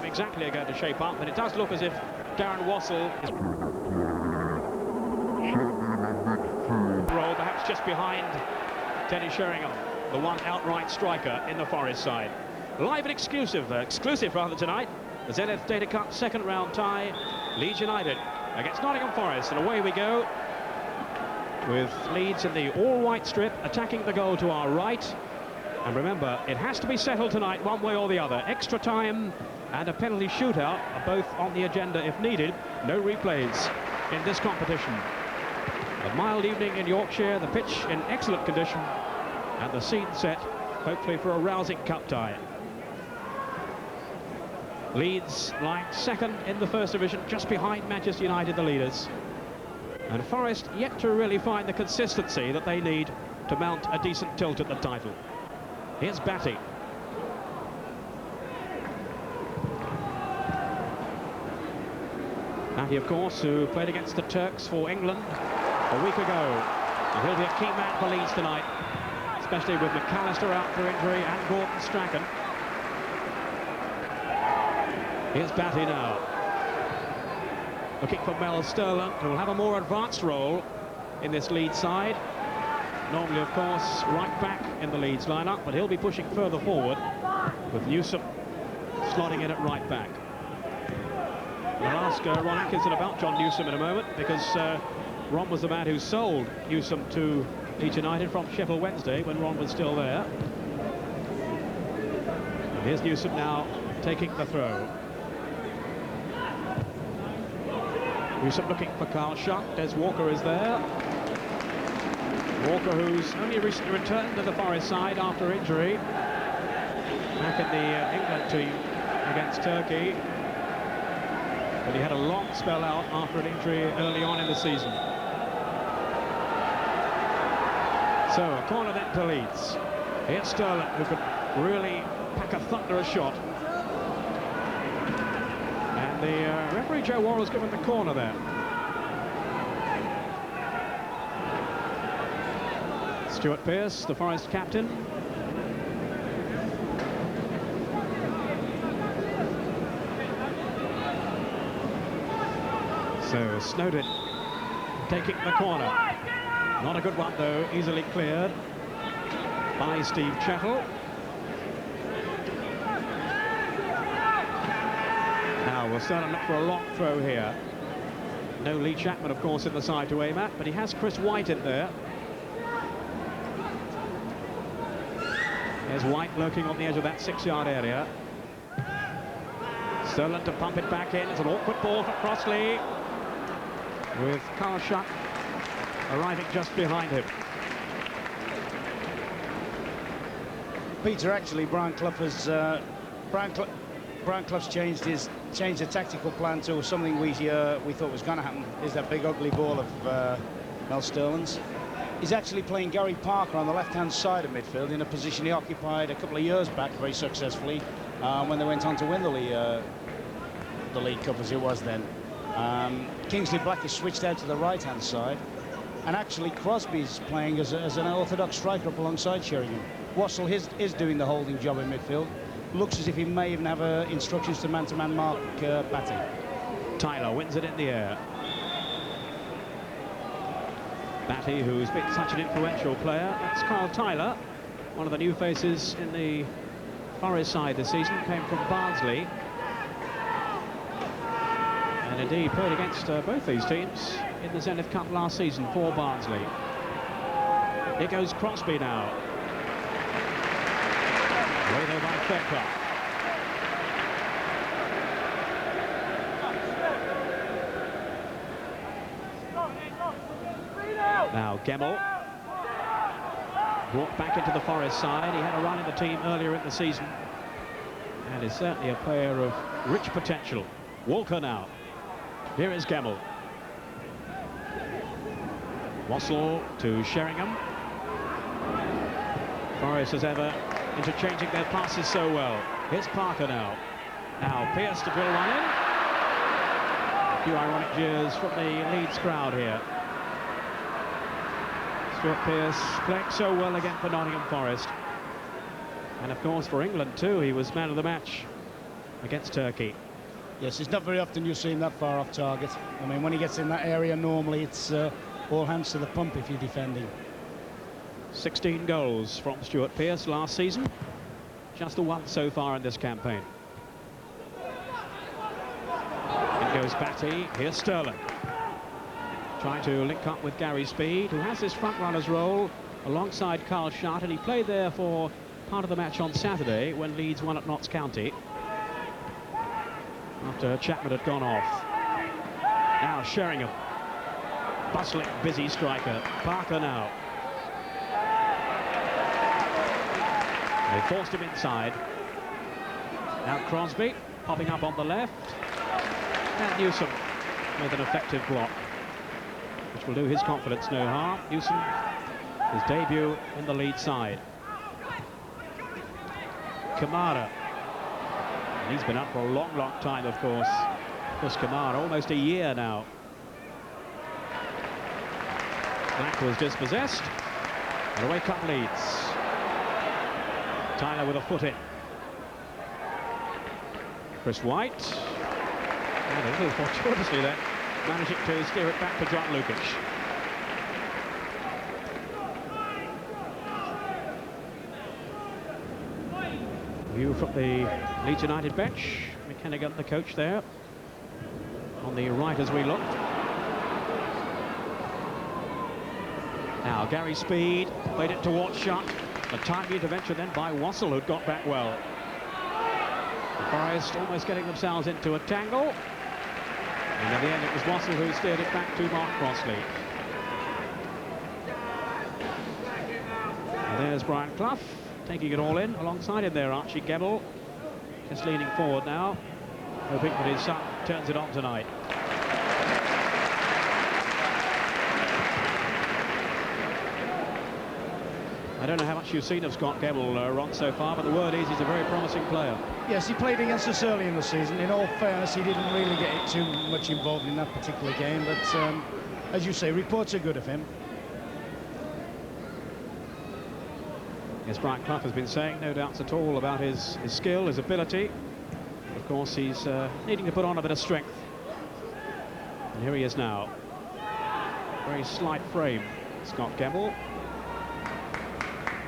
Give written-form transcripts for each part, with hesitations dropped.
exactly are going to shape up, but it does look as if Darren Wassell is rolled perhaps just behind Dennis Sheringham, the one outright striker in the Forest side. Live and exclusive tonight, the Zenith Data Cup second round tie, Leeds United against Nottingham Forest, and away we go with Leeds in the all-white strip attacking the goal to our right. And remember, it has to be settled tonight one way or the other. Extra time and a penalty shootout are both on the agenda if needed. No replays in this competition. A mild evening in Yorkshire, the pitch in excellent condition, and the scene set, hopefully, for a rousing cup tie. Leeds lying second in the first division, just behind Manchester United, the leaders. And Forest yet to really find the consistency that they need to mount a decent tilt at the title. Here's Batty. Batty, of course, who played against the Turks for England a week ago. And he'll be a key man for Leeds tonight, especially with McAllister out for injury and Gordon Strachan. Here's Batty now. Looking for Mel Sterland, who will have a more advanced role in this Leeds side. Normally, of course, right back in the Leeds lineup, but he'll be pushing further forward with Newsom slotting in at right back. And I'll ask Ron Atkinson about John Newsom in a moment, because Ron was the man who sold Newsom to Leeds United from Sheffield Wednesday when Ron was still there. And here's Newsom now taking the throw. Newsom looking for Carl Shuck. Des Walker is there. Walker, who's only recently returned to the Forest side after injury, back in the England team against Turkey, but he had a long spell out after an injury early on in the season. So a corner then to Leeds. Here's Sterling, who could really pack a thunderous shot. And the referee Joe Worrell's given the corner there. Stuart Pearce, the Forest captain. So Snowden taking the corner. Not a good one though, easily cleared by Steve Chettle. Now we'll certainly look for a long throw here. No Lee Chapman, of course, in the side to aim at, but he has Chris White in there. There's White lurking on the edge of that 6-yard area. Sterling to pump it back in. It's an awkward ball for Crossley, with Carl Shuck arriving just behind him. Peter, actually, Brian Clough has Brian Clough's changed the tactical plan to something we thought was going to happen. Is that big ugly ball of Mel Sterling's. He's actually playing Gary Parker on the left-hand side of midfield in a position he occupied a couple of years back very successfully when they went on to win the League Cup, as it was then. Kingsley Black is switched out to the right-hand side, and actually Crosby's playing as an orthodox striker up alongside Sheringham. Wassell is doing the holding job in midfield. Looks as if he may even have instructions to man-to-man mark Batty. Tyler wins it in the air. Batty, who's been such an influential player. That's Carl Tyler, one of the new faces in the Forest side this season, came from Barnsley. And indeed played against both these teams in the Zenith Cup last season for Barnsley. Here goes Crosby now. Away there by Fairclough. Now Gemmell brought back into the Forest side. He had a run in the team earlier in the season and is certainly a player of rich potential. Walker now. Here is Gemmell. Wassell to Sheringham. Forest as ever interchanging their passes so well. Here's Parker now. Now Pearce to drill one in. A few ironic jeers from the Leeds crowd here. Stuart Pearce playing so well again for Nottingham Forest. And of course for England too, he was man of the match against Turkey. Yes, it's not very often you see him that far off target. I mean, when he gets in that area, normally it's all hands to the pump if you're defending. 16 goals from Stuart Pearce last season. Just the one so far in this campaign. In goes Batty. Here's Sterling. Trying to link up with Gary Speed, who has this front runner's role alongside Carl Schacht, and he played there for part of the match on Saturday when Leeds won at Notts County, after Chapman had gone off. Now Sheringham. Bustling, busy striker. Parker now. They forced him inside. Now Crosby popping up on the left. And Newsom with an effective block, which will do his confidence no harm. Newsom, his debut in the Leeds side. Kamara. He's been up for a long, long time, of course. Chris Kamara, almost a year now. Black was dispossessed. And away come Leeds. Tyler with a foot in. Chris White. And a little fortuitously then, managing to steer it back to John Lukic. View from the Leeds United bench. McKennigan, the coach, there on the right as we look. Now Gary Speed played it towards Schacht. A timely intervention then by Wassell, who'd got back well. The Forest almost getting themselves into a tangle. And in the end, it was Wassell who steered it back to Mark Crossley. And there's Brian Clough taking it all in. Alongside him there, Archie Gebel, just leaning forward now, hoping that his son turns it on tonight. I don't know how much you've seen of Scott Gebel, Ron, so far, but the word is he's a very promising player. Yes, he played against us early in the season. In all fairness, he didn't really get too much involved in that particular game, but as you say, reports are good of him. Yes, Brian Clough has been saying, no doubts at all about his skill, his ability. Of course, he's needing to put on a bit of strength. And here he is now. Very slight frame, Scott Gebel.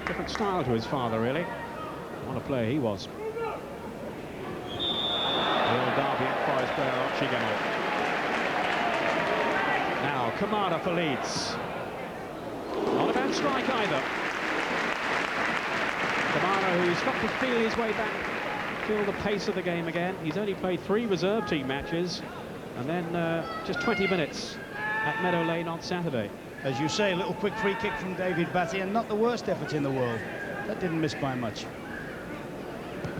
Different style to his father, really. What a player he was. The old Derby and Forest player, Archie Gebel. Now, Kamara for Leeds. Not a bad strike either. Kamara, who's got to feel his way back, feel the pace of the game again. He's only played 3 reserve team matches, and then just 20 minutes at Meadow Lane on Saturday. As you say, a little quick free kick from David Batty, and not the worst effort in the world. That didn't miss by much.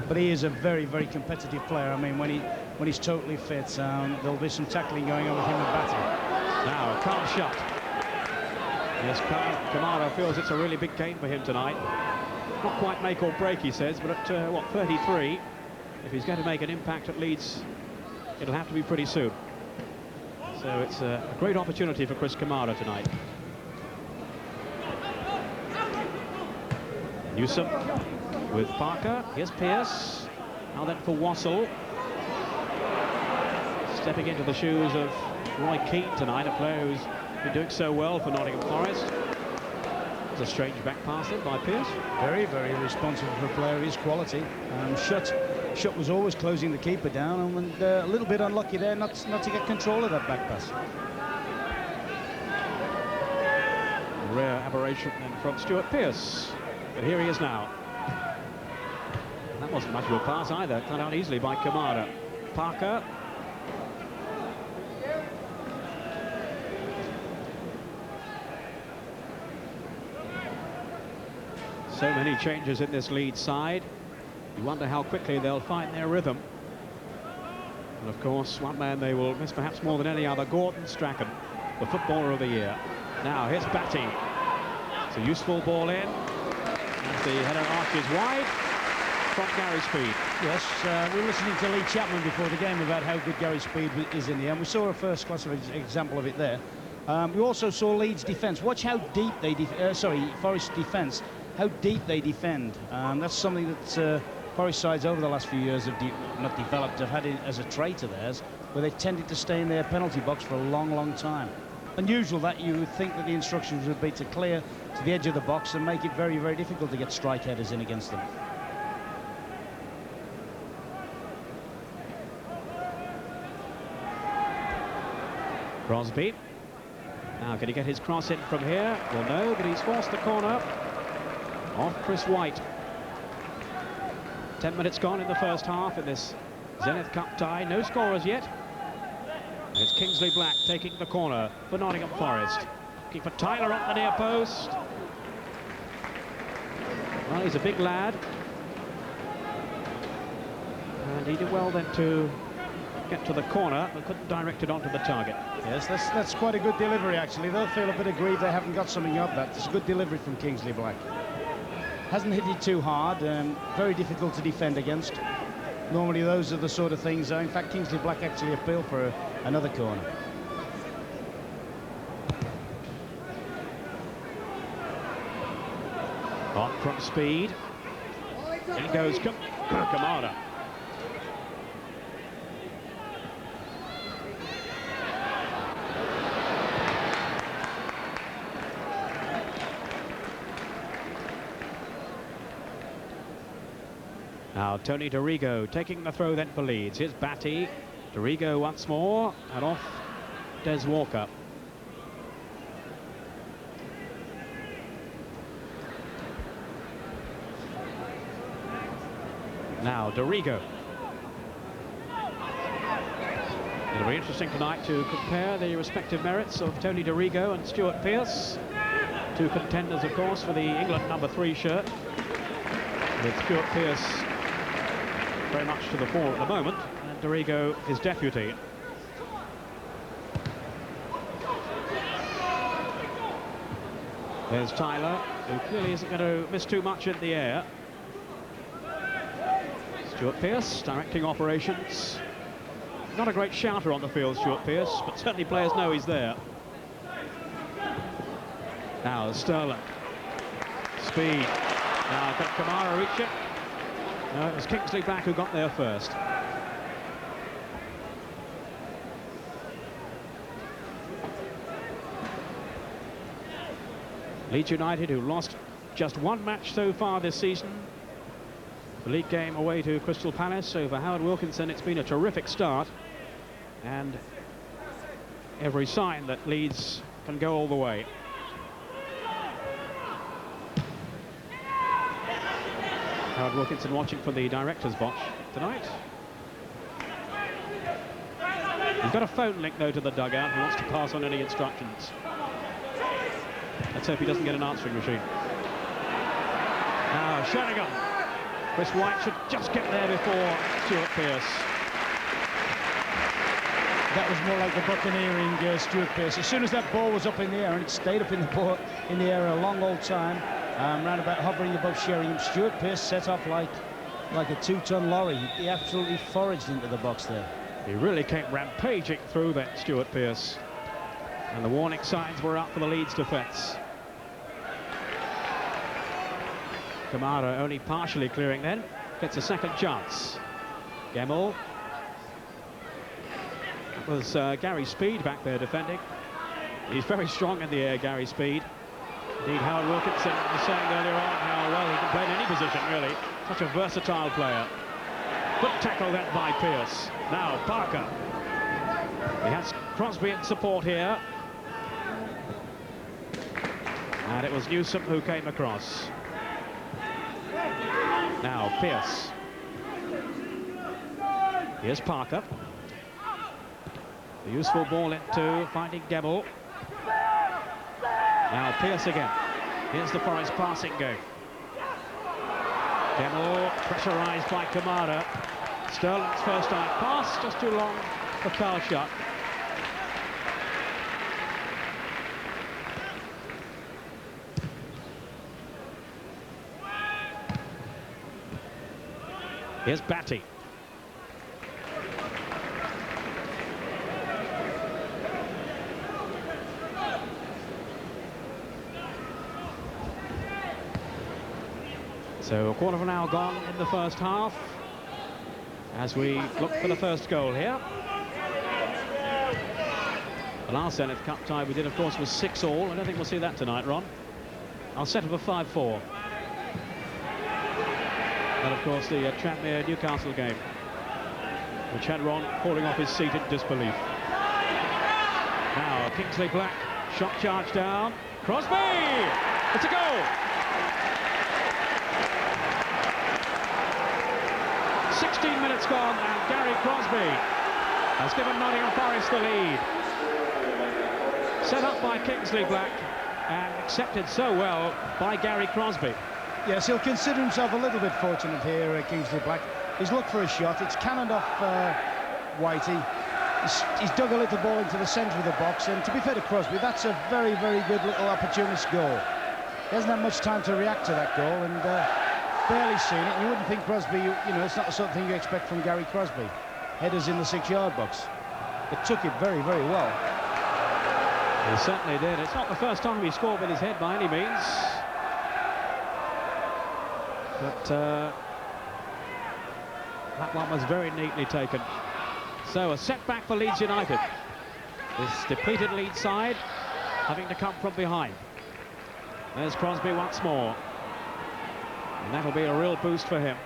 But he is a very, very competitive player. I mean, when he's totally fit, there'll be some tackling going on with him and Batty. Now, Carl Schacht. Yes, Kamara feels it's a really big game for him tonight. Not quite make or break, he says, but at, what, 33, if he's going to make an impact at Leeds, it'll have to be pretty soon. So it's a great opportunity for Chris Kamara tonight. Newsom with Parker. Here's Pearce. Now then for Wassell. Stepping into the shoes of Roy Keane tonight, a player who's been doing so well for Nottingham Forest. It's a strange back pass in by Pearce. Very, very responsible for a player of his quality. Schutt was always closing the keeper down, and a little bit unlucky there not to get control of that back pass. A rare aberration then from Stuart Pearce, but here he is now. That wasn't much of a pass either, cut out easily by Kamara. Parker. So many changes in this Leeds side. You wonder how quickly they'll find their rhythm. And of course, one man they will miss perhaps more than any other, Gordon Strachan, the footballer of the year. Now here's Batty. It's a useful ball in. And the header arches wide from Gary Speed. Yes, we were listening to Lee Chapman before the game about how good Gary Speed is in the end. We saw a first-class example of it there. We also saw Leeds' defence. Watch how deep they Forest defence. How deep they defend. That's something that Forest sides over the last few years have not developed, have had it as a trait of theirs, where they've tended to stay in their penalty box for a long, long time. Unusual that you would think that the instructions would be to clear to the edge of the box and make it very, very difficult to get strike headers in against them. Crosby. Now, can he get his cross in from here? Well, no, but he's forced the corner off Chris White. 10 minutes gone in the first half in this Zenith Cup tie. No scorers yet. It's Kingsley Black taking the corner for Nottingham Forest. Looking for Tyler on the near post. Well, he's a big lad. And he did well then to get to the corner, but couldn't direct it onto the target. Yes, that's quite a good delivery, actually. They'll feel a bit aggrieved they haven't got something of that. It's a good delivery from Kingsley Black. Hasn't hit it too hard, very difficult to defend against. Normally those are the sort of things, in fact Kingsley Black actually appealed for another corner. On from speed. In goes Kamara. Now Tony Dorigo taking the throw then for Leeds. Here's Batty. Dorigo once more, and off Des Walker. Now Dorigo. It'll be interesting tonight to compare the respective merits of Tony Dorigo and Stuart Pearce. Two contenders, of course, for the England #3 shirt, with Stuart Pearce very much to the fore at the moment, and Dorigo his deputy. There's Tyler, who clearly isn't going to miss too much in the air. Stuart Pearce directing operations. Not a great shouter on the field, Stuart Pearce, but certainly players know he's there. Now Sterling. Speed. Now can Kamara reach it? No, it was Kingsley Black who got there first. Leeds United, who lost just one match so far this season. The league game away to Crystal Palace. So for Howard Wilkinson, it's been a terrific start. And every sign that Leeds can go all the way. Howard Wilkinson watching for the director's box tonight. He's got a phone link though to the dugout. He wants to pass on any instructions. Let's hope he doesn't get an answering machine. Now Sheringham. Chris White should just get there before Stuart Pearce. That was more like the buccaneering Stuart Pearce. As soon as that ball was up in the air, and it stayed up in the air a long old time, round about hovering above Sheringham, Stuart Pearce set off like a 2-ton lorry. He absolutely foraged into the box there. He really came rampaging through that, Stuart Pearce. And the warning signs were up for the Leeds defence. Kamara only partially clearing then. Gets a second chance. Gemmell. That was Gary Speed back there defending. He's very strong in the air, Gary Speed. Indeed, Howard Wilkinson was saying earlier on how well he can play in any position, really. Such a versatile player. Good tackle then by Pearce. Now Parker. He has Crosby in support here. And it was Newsom who came across. Now Pearce. Here's Parker. A useful ball into finding Gemmell. Now Pearce again. Here's the Forest passing game. Gemmell pressurised by Kamara. Sterling's first time pass, just too long for Carl Shutt. Here's Batty. So a quarter of an hour gone in the first half as we look for the first goal here. The last Zenith Cup tie we did, of course, was 6-all. I don't think we'll see that tonight, Ron. I'll settle for 5-4. And, of course, the Tranmere Newcastle game, which had Ron falling off his seat in disbelief. Now, Kingsley Black, shot charge down. Crosby! It's a goal! 16 minutes gone, and Gary Crosby has given Nottingham Forest the lead. Set up by Kingsley Black and accepted so well by Gary Crosby. Yes, he'll consider himself a little bit fortunate here, Kingsley Black. He's looked for a shot. It's cannoned off Whitey. He's dug a little ball into the centre of the box, and to be fair to Crosby, that's a very, very good little opportunist goal. He hasn't had much time to react to that goal, and barely seen it. You wouldn't think Crosby, you know, it's not the sort of thing you expect from Gary Crosby. Headers in the 6-yard box. But took it very, very well. He certainly did. It's not the first time he scored with his head by any means. But that one was very neatly taken. So a setback for Leeds United. This depleted Leeds side having to come from behind. There's Crosby once more. And that'll be a real boost for him.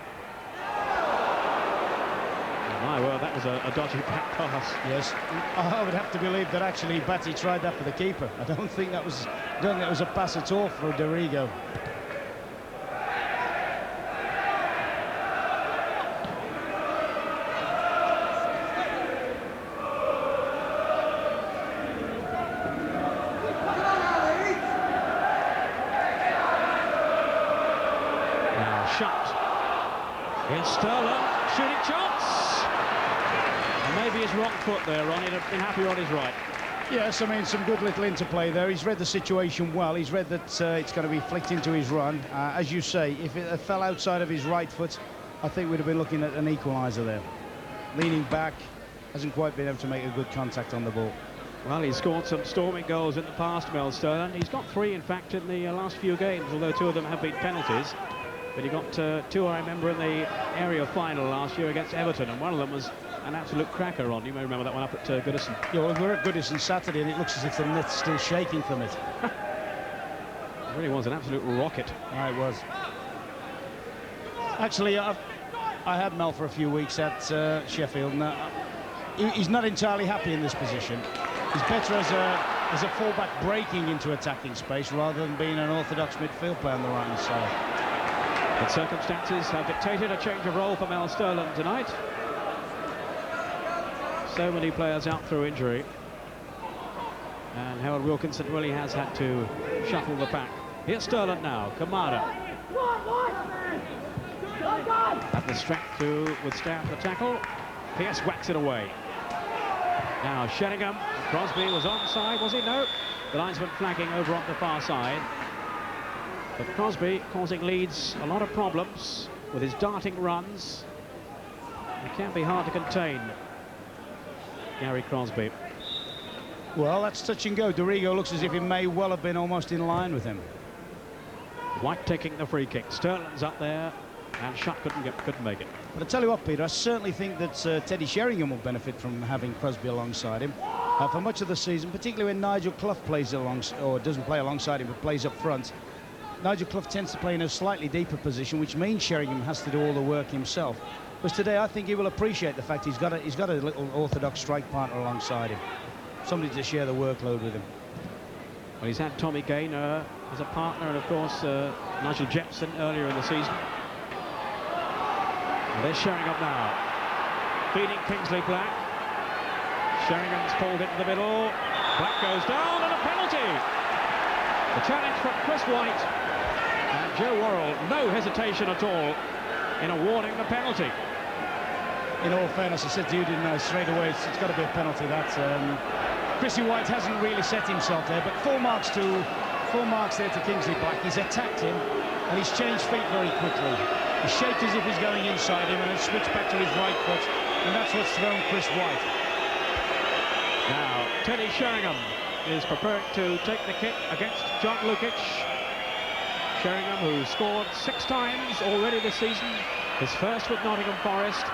Oh my word, that was a dodgy back pass. Yes, I would have to believe that actually Batty tried that for the keeper. I don't think that was a pass at all for Dorigo. Shot. Here's Sterling, shooting chance. And maybe his wrong foot there, Ron. He'd have been happy on his right. Yes, I mean, some good little interplay there. He's read the situation well. He's read that it's going to be flicked into his run. As you say, if it fell outside of his right foot, I think we'd have been looking at an equaliser there. Leaning back, hasn't quite been able to make a good contact on the ball. Well, he's scored some storming goals in the past, Mel Sterling. He's got 3, in fact, in the last few games, although 2 of them have been penalties. But he got 2, I remember, in the area final last year against Everton, and one of them was an absolute cracker on. You may remember that one up at Goodison. Yeah, well, we're at Goodison Saturday, and it looks as if the net's still shaking from it. It really was an absolute rocket. Ah, it was. Actually, I had Mel for a few weeks at Sheffield, and he's not entirely happy in this position. He's better as a fullback breaking into attacking space rather than being an orthodox midfield player on the right-hand side. But circumstances have dictated a change of role for Mel Sterling tonight. So many players out through injury. And Harold Wilkinson really has had to shuffle the pack. Here's Sterling now, Kamada. Have the strength to withstand the tackle. Pierce whacks it away. Now Sheringham, Crosby was onside, was he? No. The linesman flagging over on the far side. But Crosby causing Leeds a lot of problems with his darting runs. It can be hard to contain Gary Crosby. Well, that's touch and go. Dorigo looks as if he may well have been almost in line with him. White taking the free kick. Sterling's up there, and Shutt couldn't make it. But I tell you what, Peter, I certainly think that Teddy Sheringham will benefit from having Crosby alongside him for much of the season, particularly when Nigel Clough plays or doesn't play alongside him, but plays up front. Nigel Clough tends to play in a slightly deeper position, which means Sheringham has to do all the work himself. But today, I think he will appreciate the fact he's got a little orthodox strike partner alongside him, somebody to share the workload with him. Well, he's had Tommy Gaynor as a partner, and of course Nigel Jepson earlier in the season. And they're Sheringham now, feeding Kingsley Black. Sheringham's pulled into the middle. Black goes down, and a penalty. The challenge from Chris White. And Joe Worrell, no hesitation at all in awarding the penalty. In all fairness, I said to you, didn't I, straight away, it's got to be a penalty. That Chrissy White hasn't really set himself there, but full marks there to Kingsley Black. He's attacked him, and he's changed feet very quickly. He shaped as if he's going inside him, and then switched back to his right foot, and that's what's thrown Chris White. Now, Teddy Sheringham is prepared to take the kick against John Lukic. Sheringham, who scored 6 times already this season, his first with Nottingham Forest.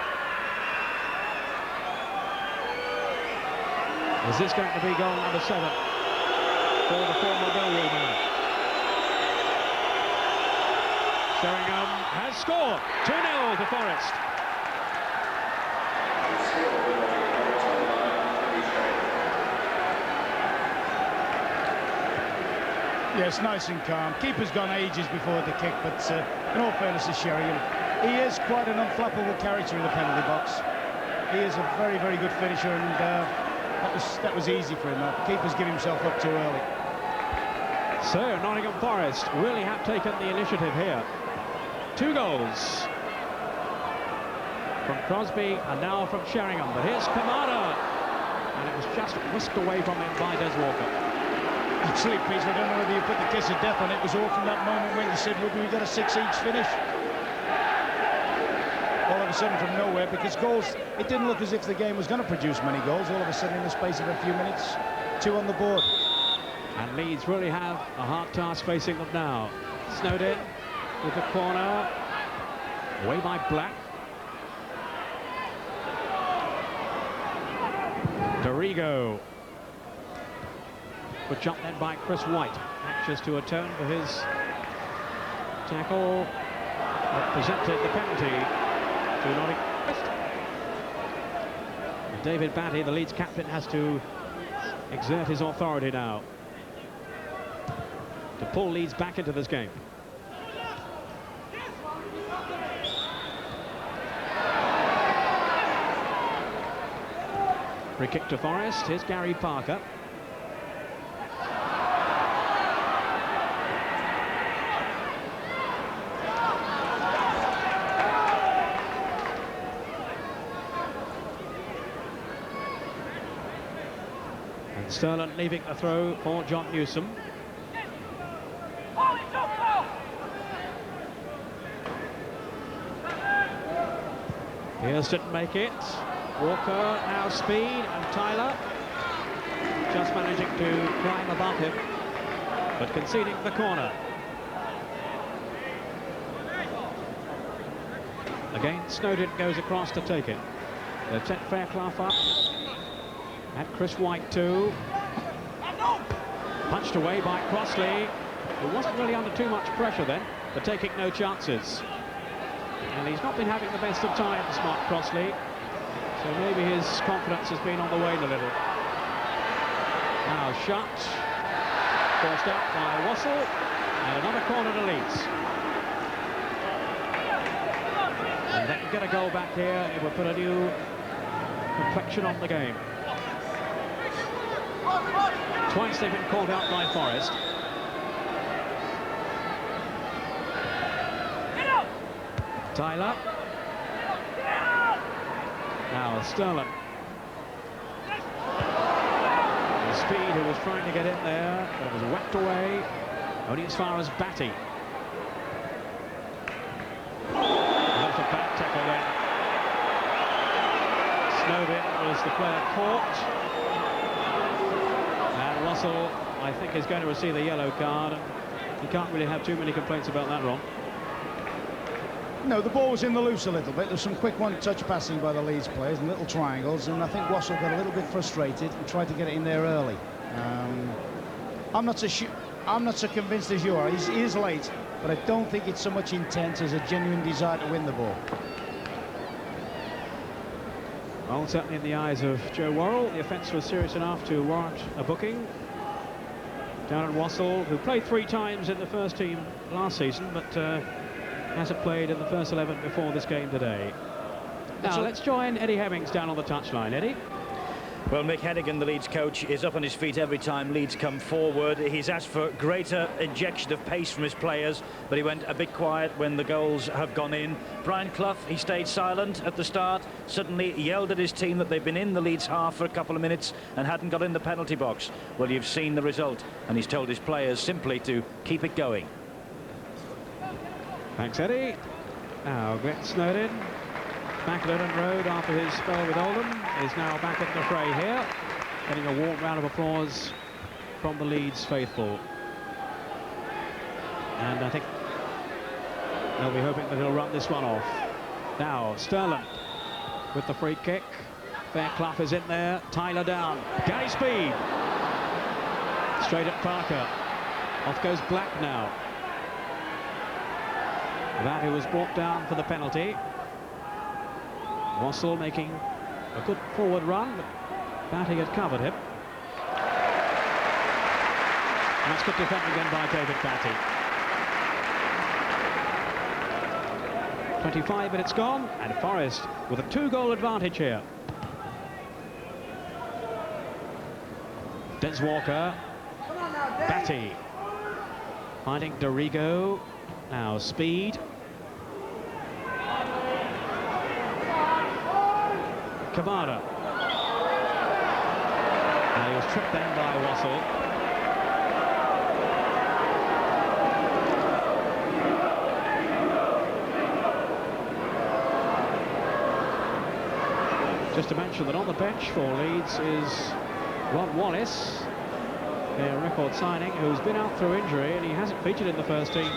Is this going to be goal number 7 for the former Millwall man? Sheringham has scored. 2-0 to Forest. Yes, nice and calm. Keeper's gone ages before the kick, but in all fairness to Sheringham, he is quite an unflappable character in the penalty box. He is a very, very good finisher, and that was easy for him. The keeper's given himself up too early. So Nottingham Forest really have taken the initiative here. 2 goals from Crosby and now from Sheringham. But here's Kamada, and it was just whisked away from him by Des Walker. Actually, Peter, I don't know whether you put the kiss of death on it. It was all from that moment when you said, "Would we get a 6-each finish?" All of a sudden from nowhere, because goals, it didn't look as if the game was going to produce many goals. All of a sudden, in the space of a few minutes, 2 on the board. And Leeds really have a hard task facing them now. Snowden with the corner, away by Black. Dorigo. Good jump then by Chris White, anxious to atone for his tackle that presented the penalty to Nottingham. David Batty, the Leeds captain, has to exert his authority now to pull Leeds back into this game. Free kick to Forest. Here's Gary Parker. And Sterling leaving the throw for John Newsom. Pearce didn't make it. Walker now speed, and Tyler just managing to climb above him, but conceding the corner. Again, Snowden goes across to take it. They've sent Fairclough up. And Chris White too. Punched away by Crossley, who wasn't really under too much pressure then, but taking no chances. And he's not been having the best of times, Mark Crossley. So maybe his confidence has been on the wane a little. Now shot. Forced out by Wassell. And another corner to Leeds. And they can get a goal back here. It will put a new complexion on the game. Twice they've been called out by Forest. Tyler. Now Sterling. The Speed, who was trying to get in there, but it was whacked away, only as far as Batty. That's a bad tackle then. Snowden was the player caught. And Russell, I think, is going to receive a yellow card. And you can't really have too many complaints about that, Ron. No, the ball was in the loose a little bit. There's some quick one-touch passing by the Leeds players and little triangles, and I think Wassell got a little bit frustrated and tried to get it in there early. I'm not so convinced as you are. He is late, but I don't think it's so much intent as a genuine desire to win the ball. Well, certainly in the eyes of Joe Worrell, the offence was serious enough to warrant a booking. Darren Wassell, who played 3 times in the first team last season, but hasn't played in the first 11 before this game today. Now let's join Eddie Hemmings down on the touchline. Eddie? Well, Mick Hennigan, the Leeds coach, is up on his feet every time Leeds come forward. He's asked for greater injection of pace from his players, but he went a bit quiet when the goals have gone in. Brian Clough, he stayed silent at the start, suddenly yelled at his team that they've been in the Leeds half for a couple of minutes and hadn't got in the penalty box. Well, you've seen the result, and he's told his players simply to keep it going. Thanks, Eddie. Now, Glenn Snowden, back at Ellen Road after his spell with Oldham, is now back in the fray here, getting a warm round of applause from the Leeds faithful. And I think they'll be hoping that he'll run this one off. Now, Sterling with the free kick. Fairclough is in there. Tyler down. Gary Speed. Straight at Parker. Off goes Black now. That who was brought down for the penalty. Wassell making a good forward run, but Batty had covered him. That's good defending again by David Batty. 25 minutes gone, and Forest with a 2-goal advantage here. Des Walker. Batty. Finding Dorigo. Now Speed. Cavada. And he was tripped then by Wassell. Just to mention that on the bench for Leeds is Ron Wallace, a record signing, who's been out through injury, and he hasn't featured in the first team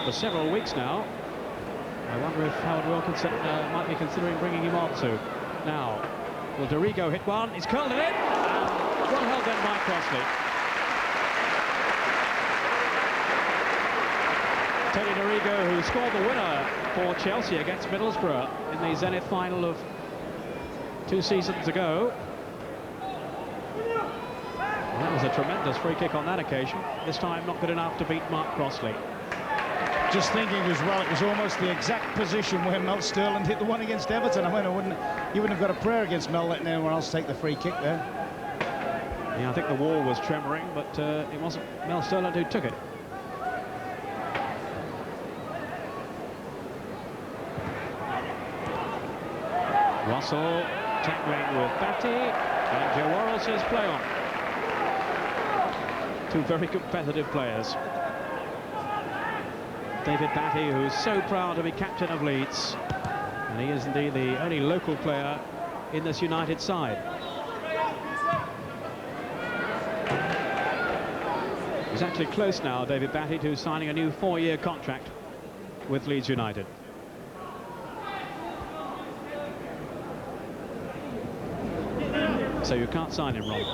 for several weeks now. I wonder if Howard Wilkinson might be considering bringing him on too. Now, will Dorigo hit one? He's curled it in, and well held then by Crossley. Tony Dorigo, who scored the winner for Chelsea against Middlesbrough in the Zenith final of 2 seasons ago. That was a tremendous free kick on that occasion. This time not good enough to beat Mark Crossley. Just thinking as well, it was almost the exact position where Mel Sterling hit the one against Everton. I mean, you wouldn't have got a prayer against Mel letting anyone else take the free kick there. Yeah, I think the wall was tremoring, but it wasn't Mel Sterling who took it. Russell tackling with Batty, and Joe Worrell says play on. Two very competitive players. David Batty, who's so proud to be captain of Leeds, and he is indeed the only local player in this United side. He's actually close now, David Batty, to signing a new 4-year contract with Leeds United. So you can't sign him, Ron.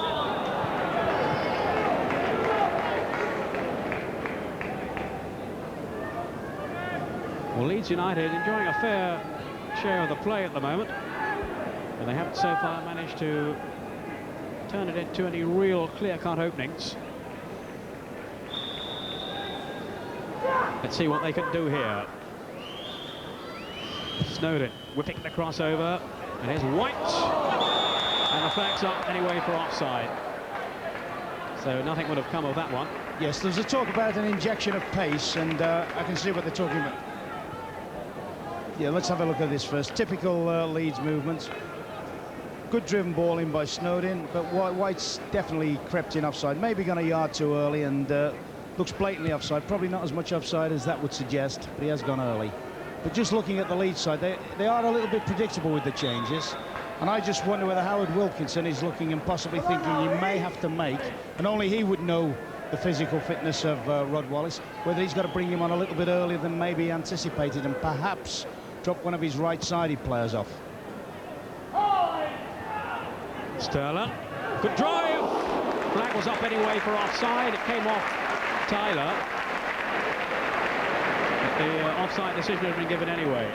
Well, Leeds United enjoying a fair share of the play at the moment, but they haven't so far managed to turn it into any real clear-cut openings. Let's see what they can do here. Snowden whipping the crossover, and here's White, and the flag's up anyway for offside. So nothing would have come of that one. Yes, there's a talk about an injection of pace, and I can see what they're talking about. Yeah, let's have a look at this first. Typical Leeds movements. Good driven ball in by Snowden, but White's definitely crept in offside. Maybe gone a yard too early, and looks blatantly offside. Probably not as much offside as that would suggest, but he has gone early. But just looking at the Leeds side, they are a little bit predictable with the changes. And I just wonder whether Howard Wilkinson is looking and possibly thinking he may have to make, and only he would know the physical fitness of Rod Wallace, whether he's got to bring him on a little bit earlier than maybe anticipated, and perhaps drop one of his right-sided players off. Sterling, good drive. Flag was up anyway for offside. It came off Tyler. But the offside decision had been given anyway.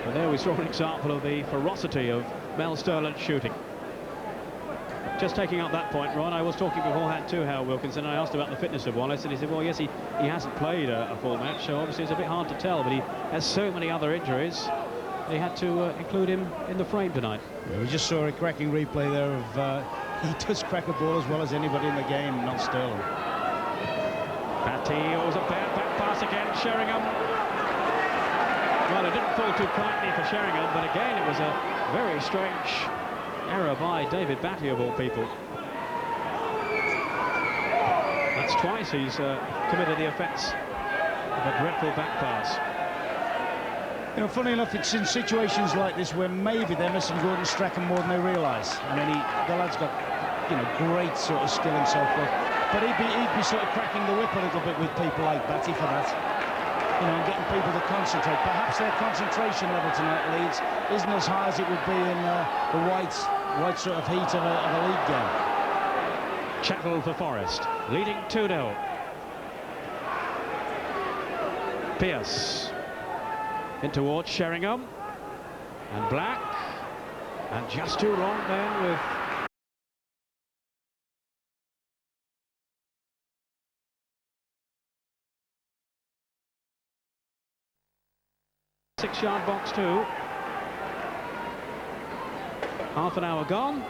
And there we saw an example of the ferocity of Mel Sterling's shooting. Just taking up that point, Ron, I was talking beforehand to Howard Wilkinson, and I asked about the fitness of Wallace, and he said, well, yes, he hasn't played a full match, so obviously it's a bit hard to tell, but he has so many other injuries, they had to include him in the frame tonight. Yeah, we just saw a cracking replay there of he does crack a ball as well as anybody in the game, not Sterling. Batty, it was a bad back pass again, Sheringham. Well, it didn't fall too quietly for Sheringham, but again, it was a very strange error by David Batty, of all people. That's twice he's committed the offence of a dreadful back pass. You know, funny enough, it's in situations like this where maybe they're missing Gordon Strachan more than they realise. I mean, the lad's got, you know, great sort of skill and so forth. But he'd be sort of cracking the whip a little bit with people like Batty for that. You know, and getting people to concentrate. Perhaps their concentration level tonight, Leeds, isn't as high as it would be in the white sort of heat of a league game. Chattel for Forest, leading 2-0. Pierce in towards Sheringham, and Black, and just too long then with six-yard box too. Half an hour gone,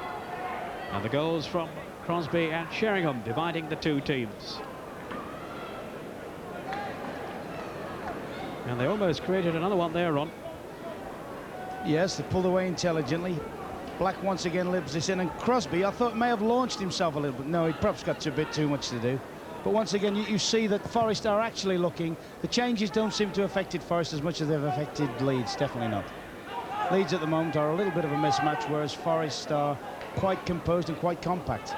and the goals from Crosby and Sheringham dividing the two teams. And they almost created another one there, Ron. Yes, they pulled away intelligently. Black once again lives this in, and Crosby, I thought, may have launched himself a little bit. No, he perhaps got a bit too much to do. But once again, you see that Forest are actually looking. The changes don't seem to have affected Forest as much as they've affected Leeds. Definitely not. Leeds at the moment are a little bit of a mismatch, whereas Forest are quite composed and quite compact.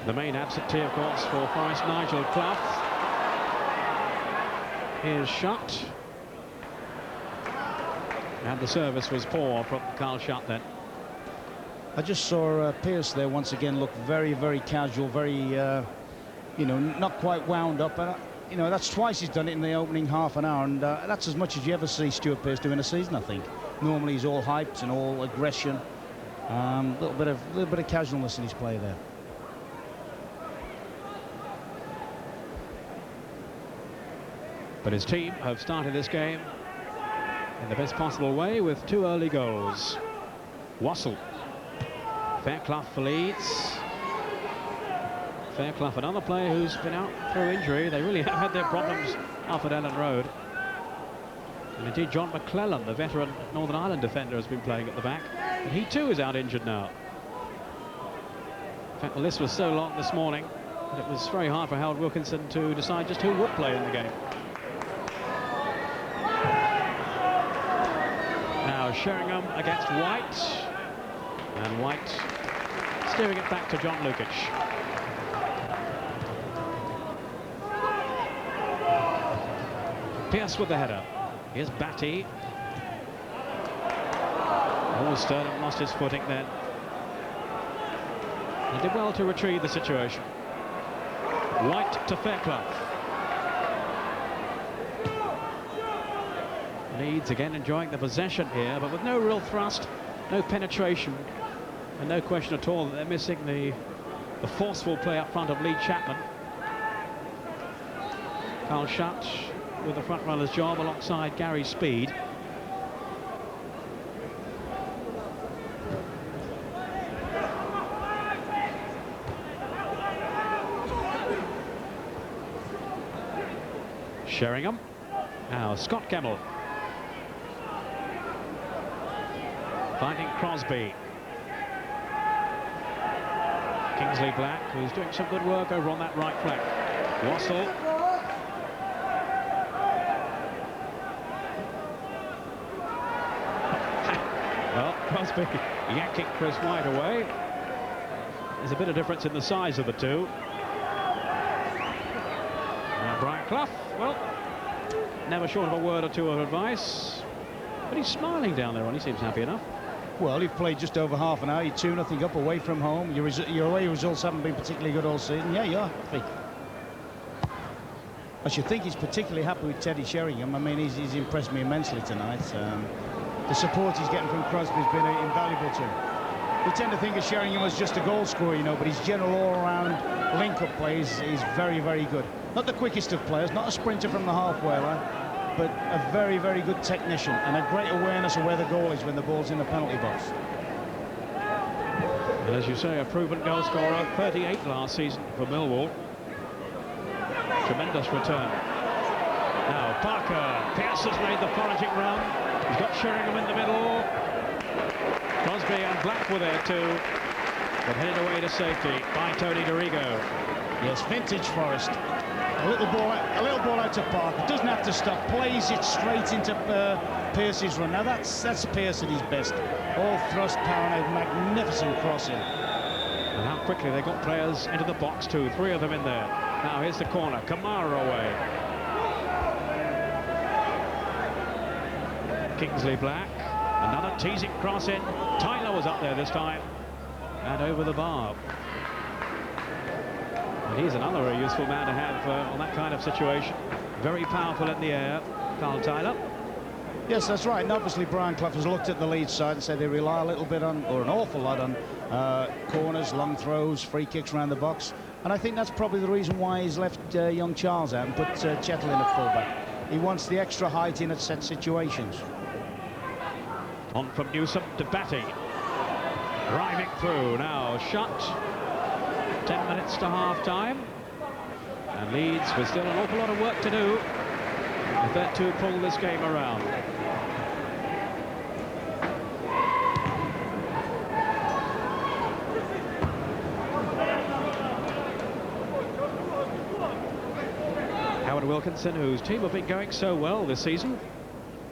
The main absentee, of course, for Forest, Nigel Clough, is shot. And the service was poor from Carl Shutt then. I just saw Pierce there once again look very, very casual, very, you know, not quite wound up. And, you know, that's twice he's done it in the opening half an hour, and that's as much as you ever see Stuart Pearce do in a season, I think. Normally he's all hyped and all aggression. A little bit of casualness in his play there. But his team have started this game in the best possible way with two early goals. Wassell. Fairclough for Leeds. Fairclough, another player who's been out through injury. They really have had their problems up at Ellen Road. And indeed, John McClellan, the veteran Northern Ireland defender, has been playing at the back. And he too is out injured now. In fact, the list was so long this morning that it was very hard for Howard Wilkinson to decide just who would play in the game. Now Sheringham against White. And White steering it back to John Lukic. Pierce with the header. Here's Batty. Oh, Sternum lost his footing then. He did well to retrieve the situation. White to Fairclough. Leeds again enjoying the possession here, but with no real thrust, no penetration, and no question at all that they're missing the forceful play up front of Lee Chapman. Carl Shutt with the front runner's job alongside Gary Speed. Sheringham. Now Scott Kemmel. Finding Crosby. Kingsley Black, who's doing some good work over on that right flank. Wassell. Well, Crosby yanking Chris White away. There's a bit of difference in the size of the two. Now Brian Clough, well, never short of a word or two of advice. But he's smiling down there, and he seems happy enough. Well, you've played just over half an hour. You're 2-0 up away from home. Your away results haven't been particularly good all season. Yeah, you're happy. I should think he's particularly happy with Teddy Sheringham. I mean, he's impressed me immensely tonight. The support he's getting from Crosby has been invaluable to him. We tend to think of Sheringham as just a goal scorer, you know, but his general all-round link-up play is very, very good. Not the quickest of players, not a sprinter from the halfway line, but a very, very good technician and a great awareness of where the goal is when the ball's in the penalty box. And as you say, a proven goal scorer, 38 last season for Millwall. Tremendous return. Now Parker. Pierce has made the foraging run. He's got Sheringham in the middle. Crosby and Black were there too, but headed away to safety by Tony Dorigo. Yes, vintage Forest. A little ball out to Parker. Doesn't have to stop. Plays it straight into Pierce's run. Now that's Pierce at his best. All thrust, power, and a magnificent crossing. And how quickly they got players into the box too. 3 of them in there. Now here's the corner. Kamara away. Kingsley Black. Another teasing cross in. Tyler was up there this time. And over the bar. And he's another useful man to have on that kind of situation. Very powerful in the air, Carl Tyler. Yes, that's right. And obviously Brian Clough has looked at the Leeds side and said they rely a little bit on, or an awful lot on, corners, long throws, free kicks around the box. And I think that's probably the reason why he's left young Charles out and put Chettle in at fullback. He wants the extra height in at set situations. On from Newsom to Batty. Driving through now, shut. 10 minutes to half-time. And Leeds with still an awful lot of work to do if they're to pull this game around. Howard Wilkinson, whose team have been going so well this season,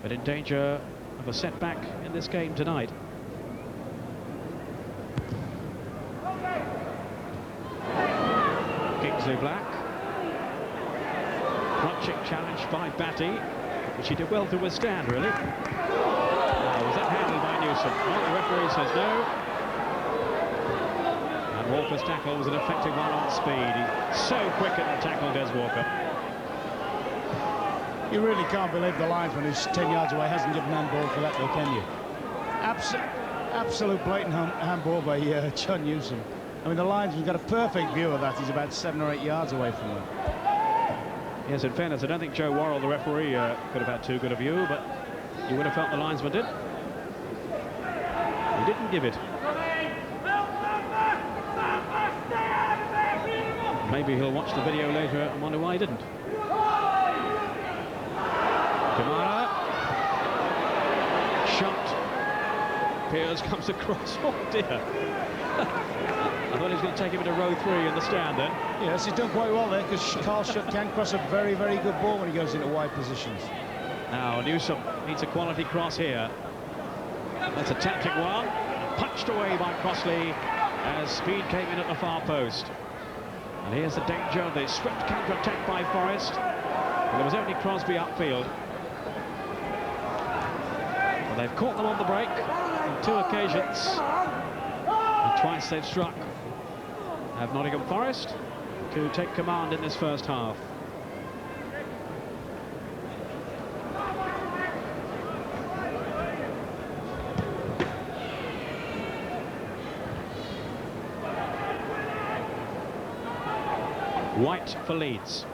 but in danger of a setback in this game tonight. Kingsley Black. Crunching challenge by Batty, which he did well to withstand, really. Was that handled by Newsom? Well, the referee says no. And Walker's tackle was an effective one on speed. He's so quick in the tackle, Des Walker. You really can't believe the linesman who's 10 yards away hasn't given handball for that, though, can you? Absolute blatant handball by John Newsom. I mean, the linesman's got a perfect view of that. He's about 7 or 8 yards away from them. Yes, in fairness, I don't think Joe Worrell, the referee, could have had too good a view, but you would have felt the linesman did. He didn't give it. Maybe he'll watch the video later and wonder why he didn't. Kamara. Shot. Piers comes across. Oh, dear. I thought he was going to take him into row 3 in the stand then. Yes, he's done quite well there, because Carl Shutt can cross a very, very good ball when he goes into wide positions. Now Newsom needs a quality cross here. That's a tactic one. Punched away by Crossley as speed came in at the far post. And here's the danger of the swift counter-attack by Forest. And there was only Crosby upfield. Well, they've caught them on the break on 2 occasions. And twice they've struck. Have Nottingham Forest to take command in this first half. White for Leeds.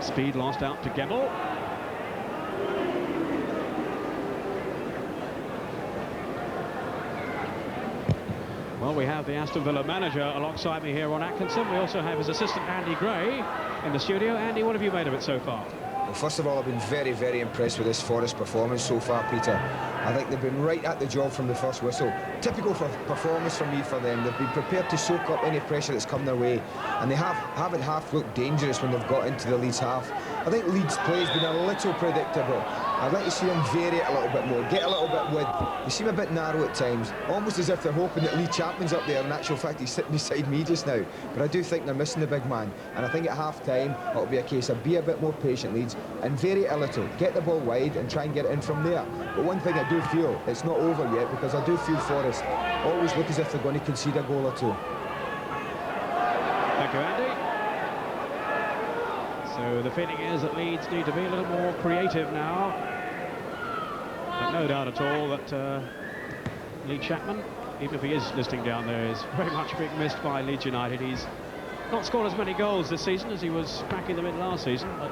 Speed lost out to Gemmell. Well, we have the Aston Villa manager alongside me here, Ron Atkinson. We also have his assistant, Andy Gray, in the studio. Andy, what have you made of it so far? Well, first of all, I've been very, very impressed with this Forest performance so far, Peter. I think they've been right at the job from the first whistle. Typical performance for me for them. They've been prepared to soak up any pressure that's come their way, and they haven't half looked dangerous when they've got into the Leeds half. I think Leeds' play has been a little predictable. I'd like to see them vary it a little bit more, get a little bit width. They seem a bit narrow at times, almost as if they're hoping that Lee Chapman's up there. In actual fact, he's sitting beside me just now. But I do think they're missing the big man, and I think at half-time it'll be a case of be a bit more patient, Leeds, and vary it a little. Get the ball wide and try and get it in from there. But one thing I do feel, it's not over yet, because I do feel Forest always look as if they're going to concede a goal or 2. Thank you, Andy. So the feeling is that Leeds need to be a little more creative now. But no doubt at all that Lee Chapman, even if he is listing down there, is very much being missed by Leeds United. He's not scored as many goals this season as he was back in the mid last season, but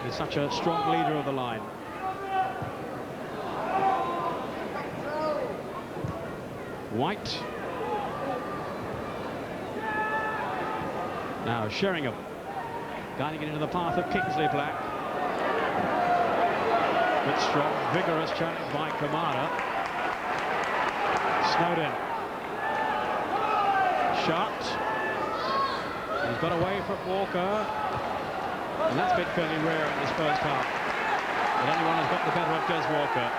he's such a strong leader of the line. White. Now Sheringham guiding it into the path of Kingsley Black. Good, strong, vigorous challenge by Kamara. Snowden. Shot. He's got away from Walker. And that's been fairly rare in this first half. But anyone has got the better of Des Walker.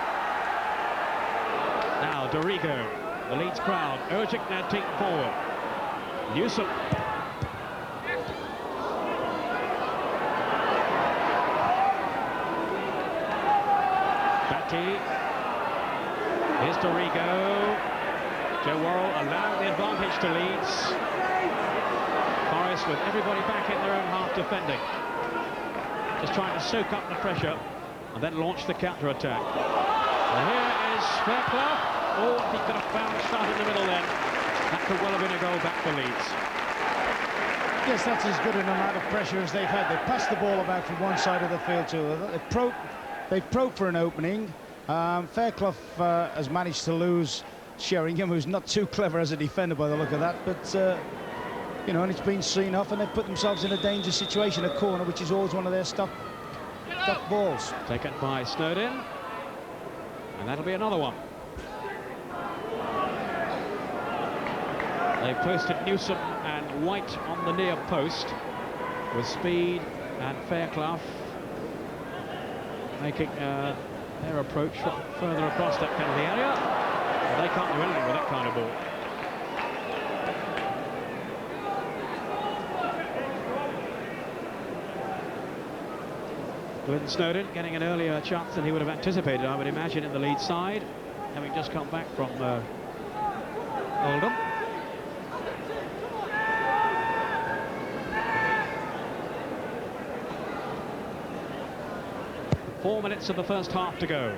Now Dorigo, the Leeds crowd urging their team forward. Newsom. Batty. Here's Dorigo. Joe Worrell allowing the advantage to Leeds. Forest with everybody back in their own half defending. Just trying to soak up the pressure and then launch the counter-attack. Here is Fairclough. Oh, if he could have found a shot in the middle then, that could well have been a goal back for Leeds. Yes, that's as good an amount of pressure as they've had. They've passed the ball about from one side of the field to the other. They've probed for an opening. Fairclough has managed to lose Sheringham, who's not too clever as a defender by the look of that, but you know, and it's been seen off, and they've put themselves in a dangerous situation, a corner, which is always one of their stock balls. Taken by Snowden, and that'll be another one. They've posted Newsom and White on the near post with Speed and Fairclough making their approach further across that penalty area. Well, they can't do anything with that kind of ball. Glenn Snowden getting an earlier chance than he would have anticipated, I would imagine, in the Leeds side, having just come back from Oldham. Four minutes of the first half to go.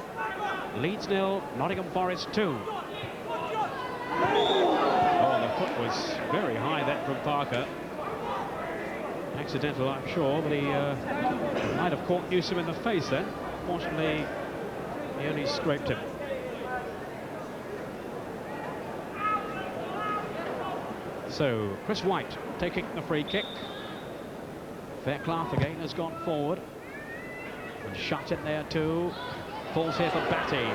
Leeds 0, Nottingham Forest 2. Oh, the foot was very high then from Parker. Accidental, I'm sure, but he might have caught Newsom in the face then. Fortunately, he only scraped him. So, Chris White taking the free kick. Fairclough again has gone forward. And shot in there too. Falls here for Batty.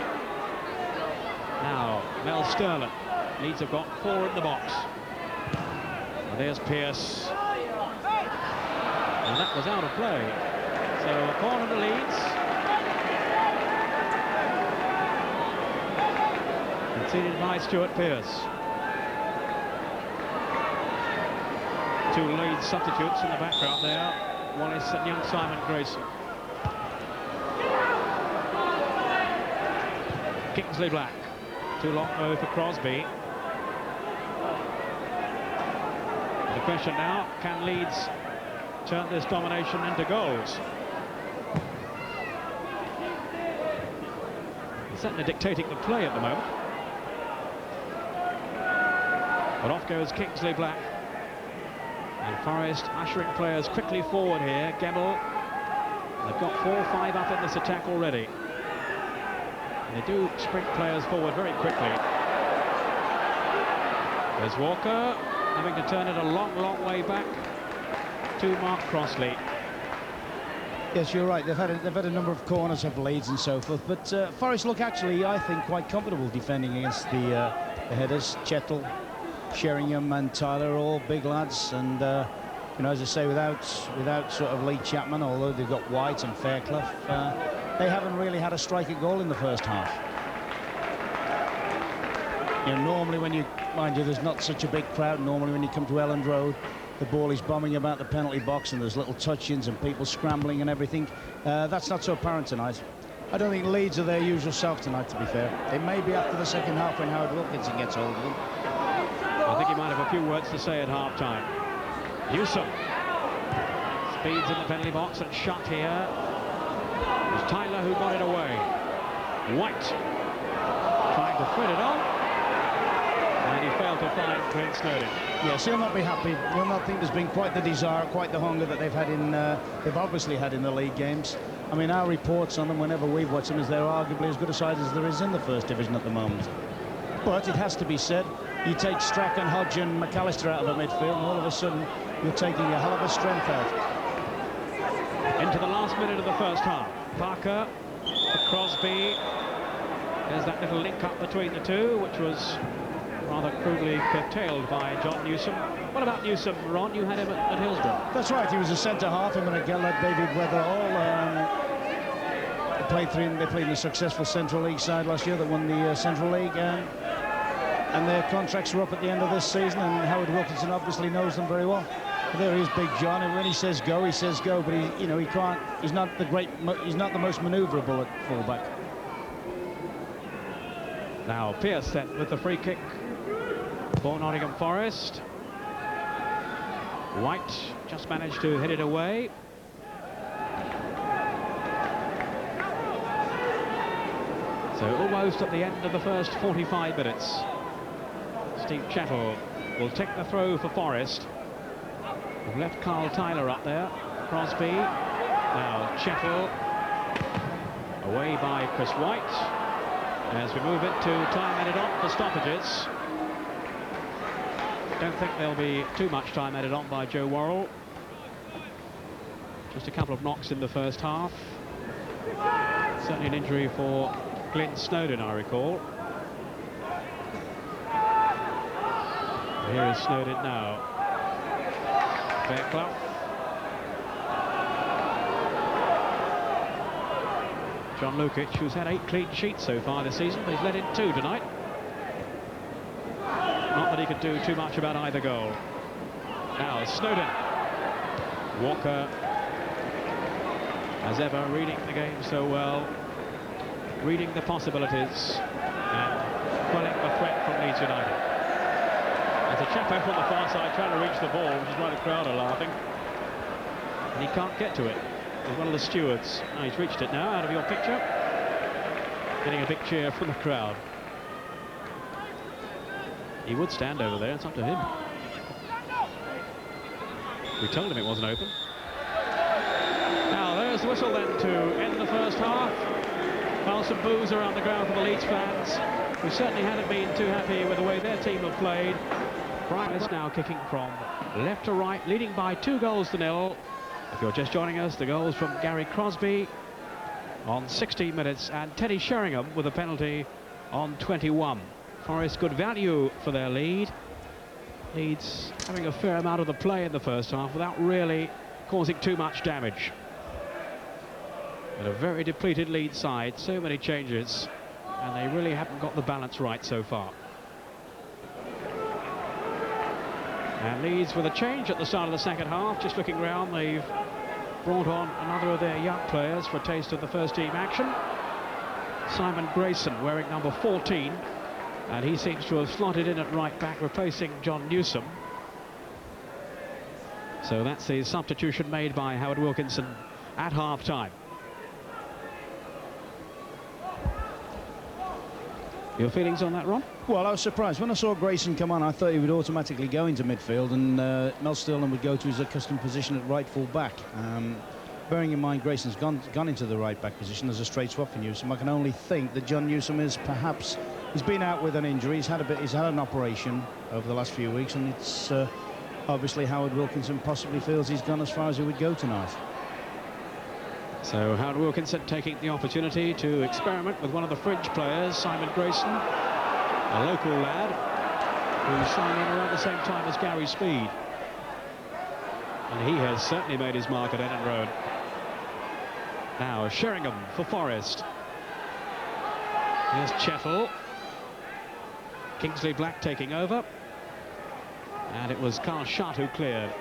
Now, Mel Sterling. Leeds have got 4 in the box. And there's Pearce. And that was out of play. So a corner to Leeds. Conceded by Stuart Pearce. 2 Leeds substitutes in the background there. Wallace and young Simon Grayson. Kingsley Black. Too long move for Crosby. The question now, can Leeds turn this domination into goals? He's certainly dictating the play at the moment. But off goes Kingsley Black. And Forest ushering players quickly forward here. Gemmell. They've got 4 or 5 up in this attack already. They do sprint players forward very quickly. There's Walker having to turn it a long way back to Mark Crossley. Yes, you're right. They've had a number of corners of Leeds and so forth, but Forest look actually, I think, quite comfortable defending against the headers. Chettle, Sheringham, and Tyler are all big lads, and you know, as I say, without sort of Lee Chapman, although they've got White and Fairclough. They haven't really had a striker goal in the first half. You know, normally when you, mind you, there's not such a big crowd. Normally when you come to Elland Road, the ball is bombing about the penalty box and there's little touch-ins and people scrambling and everything. That's not so apparent tonight. I don't think Leeds are their usual self tonight, to be fair. It may be after the second half when Howard Wilkinson gets hold of them. I think he might have a few words to say at half-time. Newsom speeds in the penalty box and shot here. It was Tyler who got it away. White trying to thread it on, and he failed to find Glenn Snowden. Yes, he'll not be happy. He'll not think there's been quite the desire, quite the hunger that they've had in, they've obviously had in the league games. I mean, our reports on them whenever we've watched them is they're arguably as good a side as there is in the first division at the moment. But it has to be said, you take Strachan, Hodge and McAllister out of the midfield, and all of a sudden you're taking a hell of a strength out. Into the last minute of the first half. Parker to Crosby. There's that little link up between the two, which was rather crudely curtailed by John Newsom. What about Newsom, Ron? You had him at Hillsborough. That's right, he was a centre half, him and a girl like David Weatherall. played in the successful Central League side last year that won the Central League, and their contracts are up at the end of this season, and Howard Wilkinson obviously knows them very well. But there is Big John, and when he says go, but he can't. He's not the most manoeuvrable at fullback. Now Pearce then with the free kick for Nottingham Forest. White just managed to hit it away. So almost at the end of the first 45 minutes. Steve Chettle will take the throw for Forest. We've left Carl Tyler up there. Crosby. Now Chettle. Away by Chris White. As we move into time added on for stoppages. Don't think there'll be too much time added on by Joe Worrell. Just a couple of knocks in the first half. Certainly an injury for Glyn Snowden, I recall. Here is Snowden now. Fairclough. John Lukic, who's had 8 clean sheets so far this season, but he's let in 2 tonight. Not that he could do too much about either goal. Now Snowden. Walker, as ever, reading the game so well, reading the possibilities, and quelling the threat from Leeds United. There's a chap over on the far side trying to reach the ball, which is why the crowd are laughing. And he can't get to it. He's one of the stewards. Oh, he's reached it now, out of your picture. Getting a big cheer from the crowd. He would stand over there, it's up to him. We told him it wasn't open. Now there's the whistle then to end the first half. Well, some boos around the ground for the Leeds fans, who certainly hadn't been too happy with the way their team have played. Brian is now kicking from left to right, leading by 2-0. If you're just joining us, the goals from Gary Crosby on 16 minutes and Teddy Sheringham with a penalty on 21. Forest good value for their lead. Leeds having a fair amount of the play in the first half without really causing too much damage. But a very depleted Leeds side, so many changes, and they really haven't got the balance right so far. And Leeds with a change at the start of the second half. Just looking round, they've brought on another of their young players for a taste of the first team action. Simon Grayson wearing number 14, and he seems to have slotted in at right back, replacing John Newsom. So that's the substitution made by Howard Wilkinson at half-time. Your feelings on that, Ron? Well, I was surprised. When I saw Grayson come on, I thought he would automatically go into midfield and Mel Sterling would go to his accustomed position at right full back. Bearing in mind Grayson's gone into the right back position as a straight swap for Newsom, I can only think that John Newsom is perhaps... He's been out with an injury, he's had an operation over the last few weeks, and it's obviously Howard Wilkinson possibly feels he's gone as far as he would go tonight. So Howard Wilkinson taking the opportunity to experiment with one of the fringe players, Simon Grayson, a local lad who signed in around the same time as Gary Speed. And he has certainly made his mark at Ellen Road. Now Sheringham for Forest. Here's Chettle. Kingsley Black taking over. And it was Carl Shutt who cleared.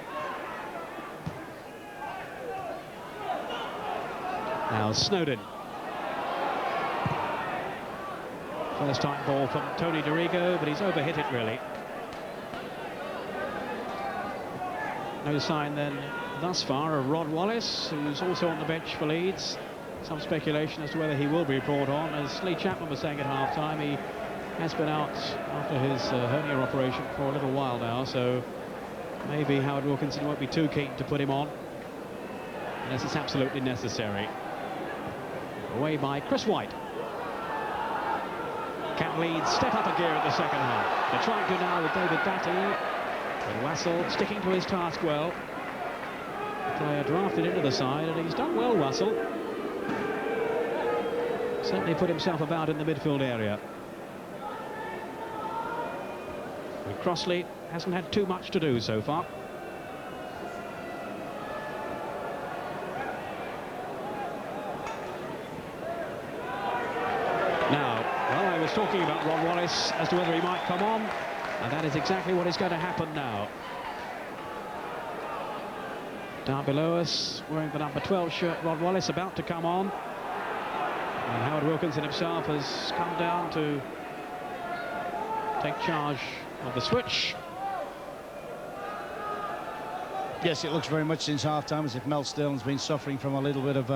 Now Snowden. First time ball from Tony Dorigo, but he's overhit it really. No sign then thus far of Rod Wallace, who's also on the bench for Leeds. Some speculation as to whether he will be brought on. As Lee Chapman was saying at half-time, he has been out after his hernia operation for a little while now, so maybe Howard Wilkinson won't be too keen to put him on unless it's absolutely necessary. Away by Chris White. Can Leeds step up a gear in the second half? They're trying to now with David Batty, but Wassell sticking to his task well. The player drafted into the side, and he's done well, Wassell. Certainly put himself about in the midfield area. And Crossley hasn't had too much to do so far. was talking about Ron Wallace as to whether he might come on, and that is exactly what is going to happen now. Down below us, wearing the number 12 shirt, Ron Wallace about to come on. And Howard Wilkinson himself has come down to take charge of the switch. Yes, it looks very much since half-time as if Mel Sterling's been suffering from a little bit of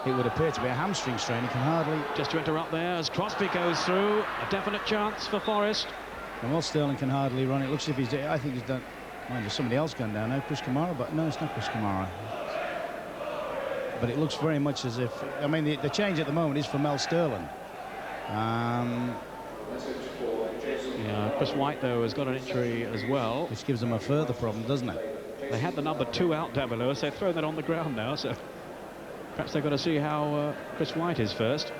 it would appear to be a hamstring strain. He can hardly... Just to interrupt there, as Crosby goes through, a definite chance for Forest. And Mel Sterling can hardly run. It looks as if he's... I think he's done... Mind, there's somebody else gone down now, Chris Kamara, but no, it's not Chris Kamara. But it looks very much as if... I mean, the change at the moment is for Mel Sterling. Yeah, Chris White, though, has got an injury as well. Which gives them a further problem, doesn't it? They had the number 2 out down below us. They've thrown that on the ground now, so perhaps they've got to see how Chris White is first.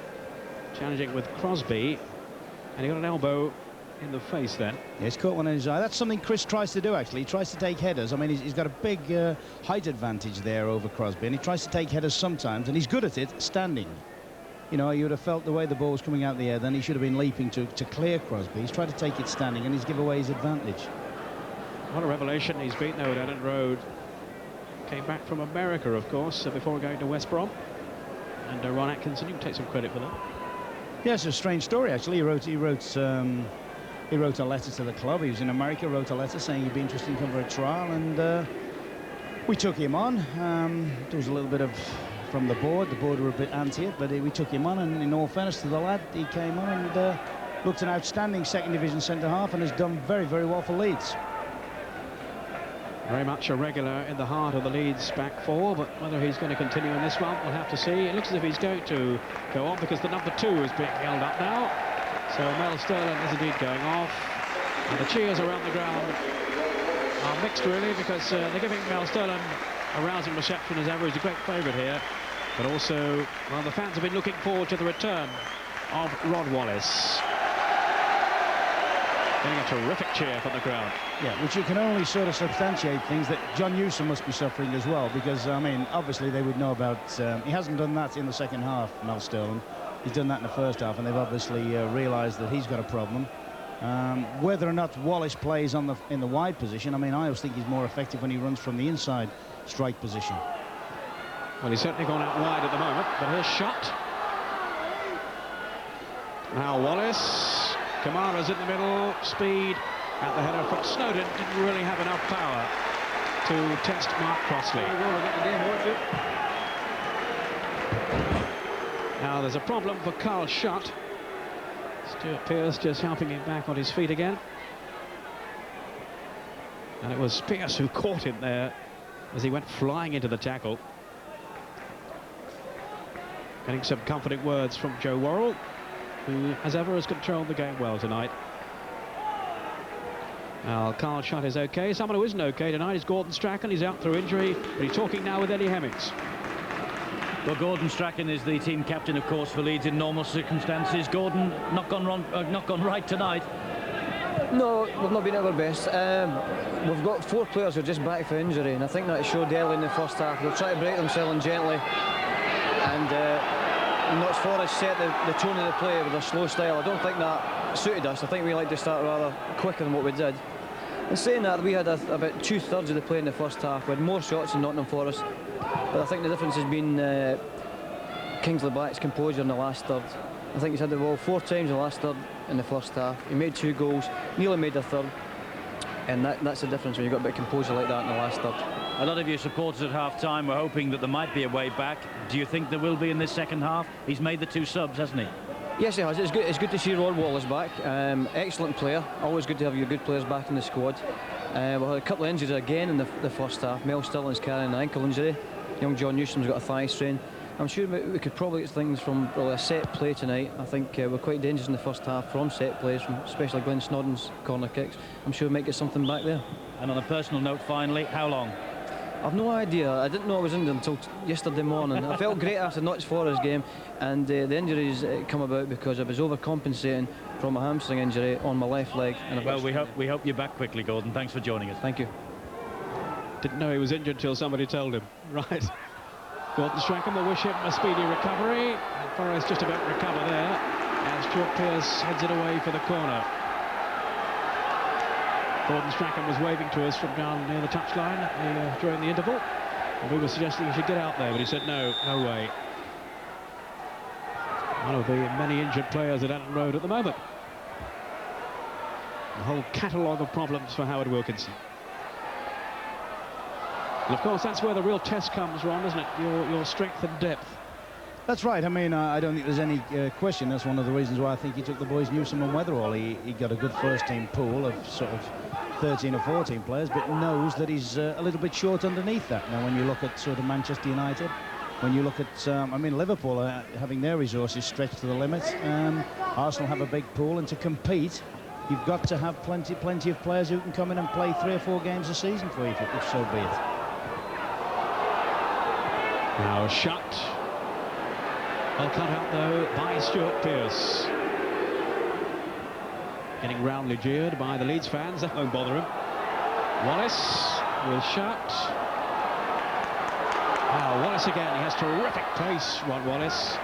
Challenging with Crosby, and he got an elbow in the face then. Yeah, he's caught one in his eye. That's something Chris tries to do, actually. He tries to take headers. I mean, he's got a big height advantage there over Crosby, and he tries to take headers sometimes, and he's good at it standing. You know, you would have felt the way the ball was coming out of the air, then he should have been leaping to clear Crosby. He's tried to take it standing, and he's given away his advantage. What a revelation he's beaten out at Ellen Road. Came back from America, of course, before going to West Brom. And Ron Atkinson, you can take some credit for that. Yeah, it's a strange story, actually. He wrote a letter to the club. He was in America, wrote a letter saying he'd be interested in coming for a trial, and we took him on. There was a little bit of from the board. The board were a bit anti it, but we took him on, and in all fairness to the lad, he came on and looked an outstanding second division centre-half and has done very, very well for Leeds. Very much a regular in the heart of the Leeds back four, but whether he's going to continue in this one, we'll have to see. It looks as if he's going to go on because the number 2 is being held up now. So Mel Sterling is indeed going off, and the cheers around the ground are mixed really, because they're giving Mel Sterling a rousing reception as ever. He's a great favourite here, but also, well, the fans have been looking forward to the return of Ron Wallace. Getting a terrific cheer from the crowd. Yeah, which you can only sort of substantiate things that John Newsom must be suffering as well, because, I mean, obviously they would know about... he hasn't done that in the second half, Mel Sterling. He's done that in the first half, and they've obviously realised that he's got a problem. Whether or not Wallace plays in the wide position, I mean, I always think he's more effective when he runs from the inside strike position. Well, he's certainly gone out wide at the moment, but here's shot. Now Wallace... Kamara's in the middle, speed at the header from Snowden. Didn't really have enough power to test Mark Crossley. Now there's a problem for Carl Schutt. Stuart Pearce just helping him back on his feet again. And it was Pearce who caught him there as he went flying into the tackle. Getting some comforting words from Joe Worrell, who, as ever, has controlled the game well tonight. Now, Carl Schutt is OK. Someone who isn't OK tonight is Gordon Strachan. He's out through injury, but he's talking now with Eddie Hemmings. Well, Gordon Strachan is the team captain, of course, for Leeds in normal circumstances. Gordon, not gone right tonight. No, we've not been at our best. We've got 4 players who are just back for injury, and I think that showed early in the first half. They'll try to break themselves in gently, and Notts Forest set the tone of the play with a slow style. I don't think that suited us. I think we like to start rather quicker than what we did. In saying that, we had about 2/3 of the play in the first half. We had more shots than Nottingham Forest, but I think the difference has been Kingsley Black's composure in the last third. I think he's had the ball 4 times in the last third in the first half. He made 2 goals, nearly made a third, and that's the difference when you've got a bit of composure like that in the last third. A lot of your supporters at half-time were hoping that there might be a way back. Do you think there will be in this second half? He's made the 2 subs, hasn't he? Yes, he has. It's good to see Ron Wallace back. Excellent player. Always good to have your good players back in the squad. We had a couple of injuries again in the first half. Mel Sterling's carrying an ankle injury. Young John Newsom's got a thigh strain. I'm sure we could probably get things from really a set play tonight. I think we're quite dangerous in the first half from set plays, from especially Glenn Snodden's corner kicks. I'm sure we might get something back there. And on a personal note, finally, how long? I've no idea. I didn't know I was injured until yesterday morning. I felt great after the Notts Forest game, and the injuries come about because I was overcompensating from a hamstring injury on my left leg. And well, we hope you're back quickly, Gordon. Thanks for joining us. Thank you. Didn't know he was injured till somebody told him. Right. Gordon Strachan will wish him a speedy recovery. And Forrest just about recover there. As Stuart Pearce heads it away for the corner. Gordon Strachan was waving to us from down near the touchline during the interval. And we were suggesting he should get out there, but he said no, no way. One of the many injured players at Ellen Road at the moment. A whole catalogue of problems for Howard Wilkinson. And of course, that's where the real test comes, Ron, isn't it? Your strength and depth. That's right. I mean, I don't think there's any question. That's one of the reasons why I think he took the boys Newsom and Weatherall. He got a good first-team pool of sort of 13 or 14 players, but knows that he's a little bit short underneath that. Now, when you look at sort of Manchester United, when you look at, I mean, Liverpool are having their resources stretched to the limit. Arsenal have a big pool, and to compete, you've got to have plenty of players who can come in and play 3 or 4 games a season for you, if so be it. Now a shot. Well cut out, though, by Stuart Pearce. Getting roundly jeered by the Leeds fans. That won't bother him. Wallace will shot. Now Wallace again. He has terrific pace, Ron Wallace.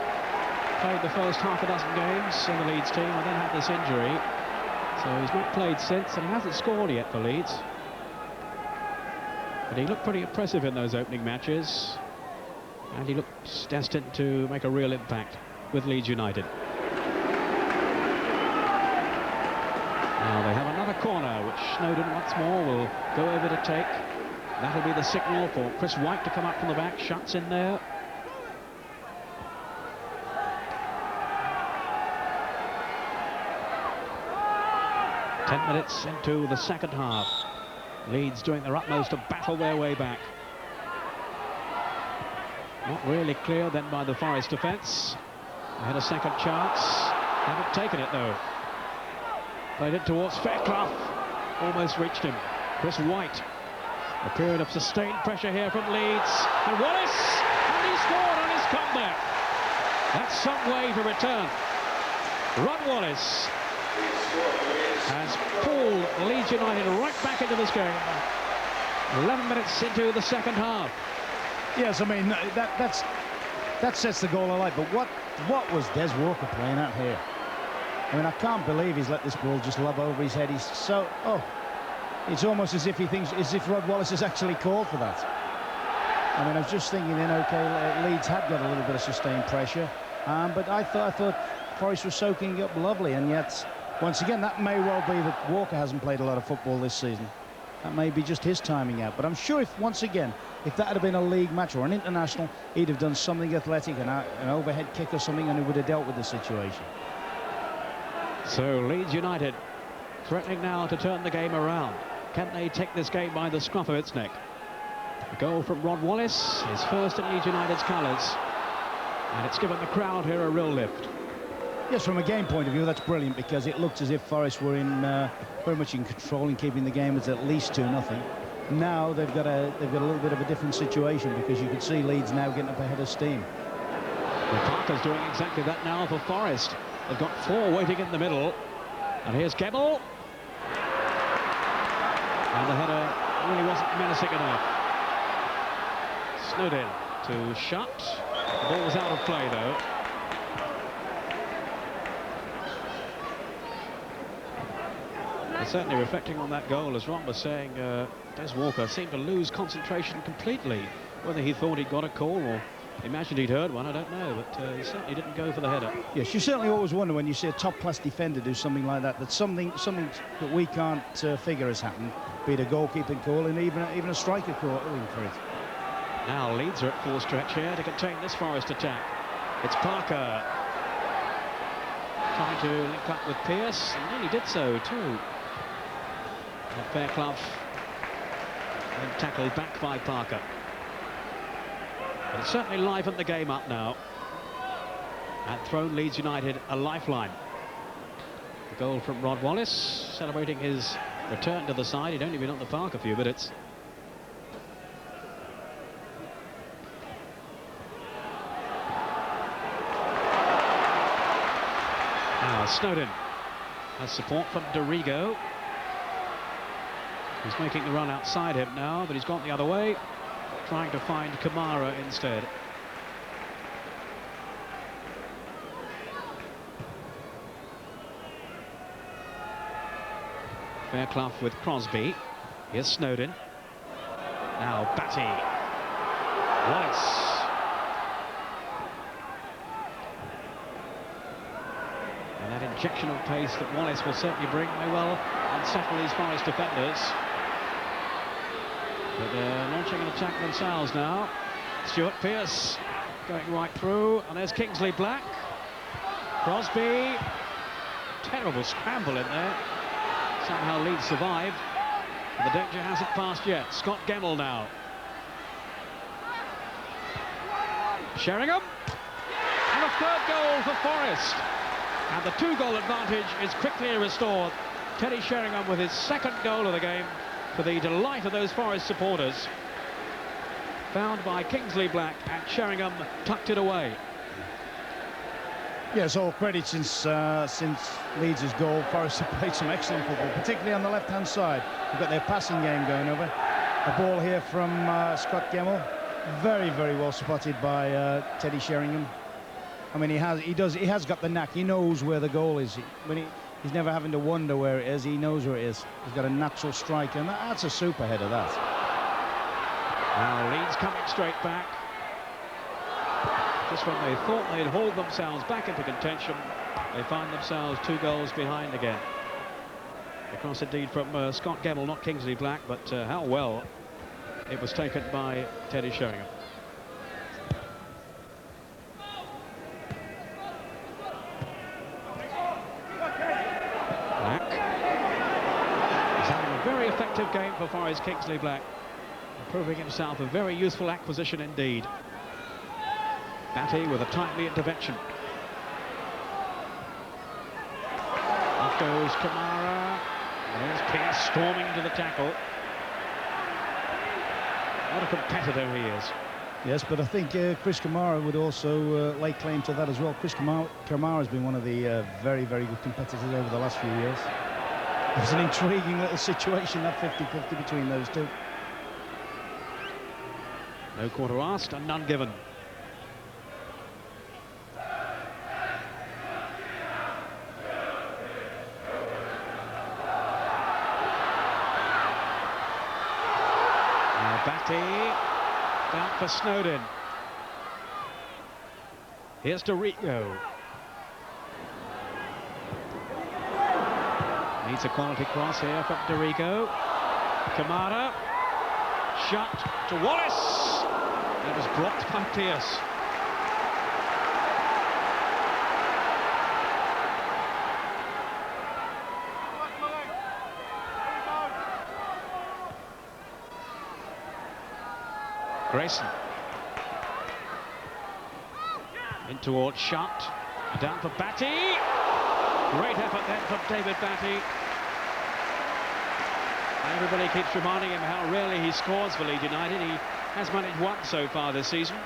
Played the first half a dozen games in the Leeds team and then had this injury. So he's not played since, and he hasn't scored yet for Leeds. But he looked pretty impressive in those opening matches. And he looks destined to make a real impact with Leeds United. Now they have another corner, which Snowden once more will go over to take. That'll be the signal for Chris White to come up from the back. Shots in there. Ten minutes into the second half. Leeds doing their utmost to battle their way back. Not really clear then by the Forest defence. They had a second chance. Haven't taken it though. Played it towards Fairclough. Almost reached him. Chris White. A period of sustained pressure here from Leeds. And Wallace! And he scored on his comeback. That's some way to return. Ron Wallace has pulled Leeds United right back into this game. 11 minutes into the second half. Yes, I mean, that sets the goal alight, but what was Des Walker playing at here? I mean, I can't believe he's let this ball just lob over his head. He's so, it's almost as if he thinks, as if Rod Wallace has actually called for that. I mean, I was just thinking then, okay, Leeds had got a little bit of sustained pressure, but I thought Forest was soaking up lovely, and yet, once again, that may well be that Walker hasn't played a lot of football this season. That may be just his timing out, but I'm sure once again, if that had been a league match or an international, he'd have done something athletic, an overhead kick or something, and he would have dealt with the situation. So Leeds United threatening now to turn the game around. Can they take this game by the scruff of its neck? A goal from Rod Wallace, his first in Leeds United's colours, and it's given the crowd here a real lift. Yes, from a game point of view, that's brilliant, because it looked as if Forest were very much in control and keeping the game at least 2-0. Now they've got a little bit of a different situation, because you can see Leeds now getting up ahead of steam. Well, Parker's doing exactly that now for Forest. They've got 4 waiting in the middle, and here's Kebble. And the header really wasn't menacing enough. Snowden to shot. The ball was out of play though. And certainly reflecting on that goal, as Ron was saying, Des Walker seemed to lose concentration completely. Whether he thought he'd got a call or imagined he'd heard one, I don't know, but he certainly didn't go for the header. Yes, you certainly always wonder when you see a top-class defender do something like that, that something that we can't figure has happened, be it a goalkeeping call and even a striker calling for it. Now Leeds are at full stretch here to contain this Forest attack. It's Parker trying to link up with Pearce, and nearly did so too. And Fairclough then tackled back by Parker. But it's certainly livened the game up now and thrown Leeds United a lifeline. The goal from Rod Wallace, celebrating his return to the side. He'd only been on the park a few minutes. Now Snowden has support from Dorigo. He's making the run outside him now, but he's gone the other way, trying to find Kamara instead. Fairclough with Crosby. Here's Snowden. Now Batty. Wallace. And that injection of pace that Wallace will certainly bring may well unsettle these Forest defenders. But they're launching an attack themselves now. Stuart Pearce going right through, and there's Kingsley Black. Crosby. Terrible scramble in there. Somehow Leeds survived. And the danger hasn't passed yet. Scott Gemmell now. Sheringham. And a third goal for Forest. And the 2-goal advantage is quickly restored. Teddy Sheringham with his second goal of the game, for the delight of those Forest supporters. Found by Kingsley Black, and Sheringham tucked it away. Yes, all credit since Leeds' goal. Forest have played some excellent football, particularly on the left-hand side. They've got their passing game going over. A ball here from Scott Gemmell. Very, very well spotted by Teddy Sheringham. I mean, he has got the knack. He knows where the goal is. He's never having to wonder where it is. He knows where it is. He's got a natural strike, and that's a super header, that. Now Leeds coming straight back. Just when they thought they'd hauled themselves back into contention, they find themselves 2 goals behind again. The cross indeed from Scott Gemmell, not Kingsley Black, but how well it was taken by Teddy Sheringham. Black is having a very effective game for Forest, Kingsley Black, proving himself a very useful acquisition indeed. Batty with a timely intervention. Off goes Kamara. There's Pearce storming into the tackle. What a competitor he is. Yes, but I think Chris Kamara would also lay claim to that as well. Chris Kamara has been one of the very, very good competitors over the last few years. It was an intriguing little situation, that 50-50 between those two. No quarter asked and none given. Batty down for Snowden. Here's Dorigo. Needs a quality cross here from Dorigo. Kamara. Shot to Wallace. That was blocked by Pearce. Grayson in towards Shot, down for Batty. Great effort then from David Batty. Everybody keeps reminding him how rarely he scores for Leeds United. He has managed one so far this season,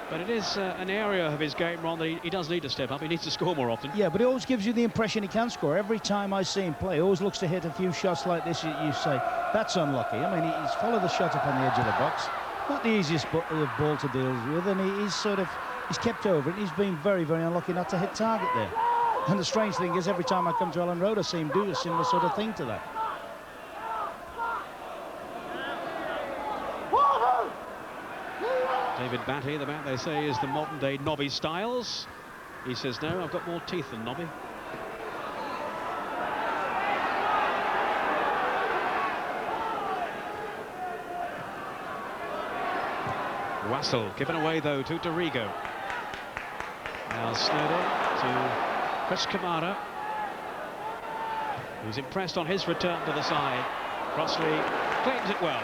but it is an area of his game, Ron, that he does need to step up. He needs to score more often. Yeah, but it always gives you the impression he can score. Every time I see him play, he always looks to hit a few shots like this. You say, that's unlucky. I mean, he's followed the shot up on the edge of the box. Not the easiest ball to deal with, and he's kept over it. He's been very, very unlucky not to hit target there. And the strange thing is, every time I come to Ellen Road, I see him do a similar sort of thing to that. David Batty, the man they say is the modern-day Nobby Styles. He says, no, I've got more teeth than Nobby. Wassell given away though to Dorigo. Now Snowden to Chris Kamara, who's impressed on his return to the side. Crossley claims it well.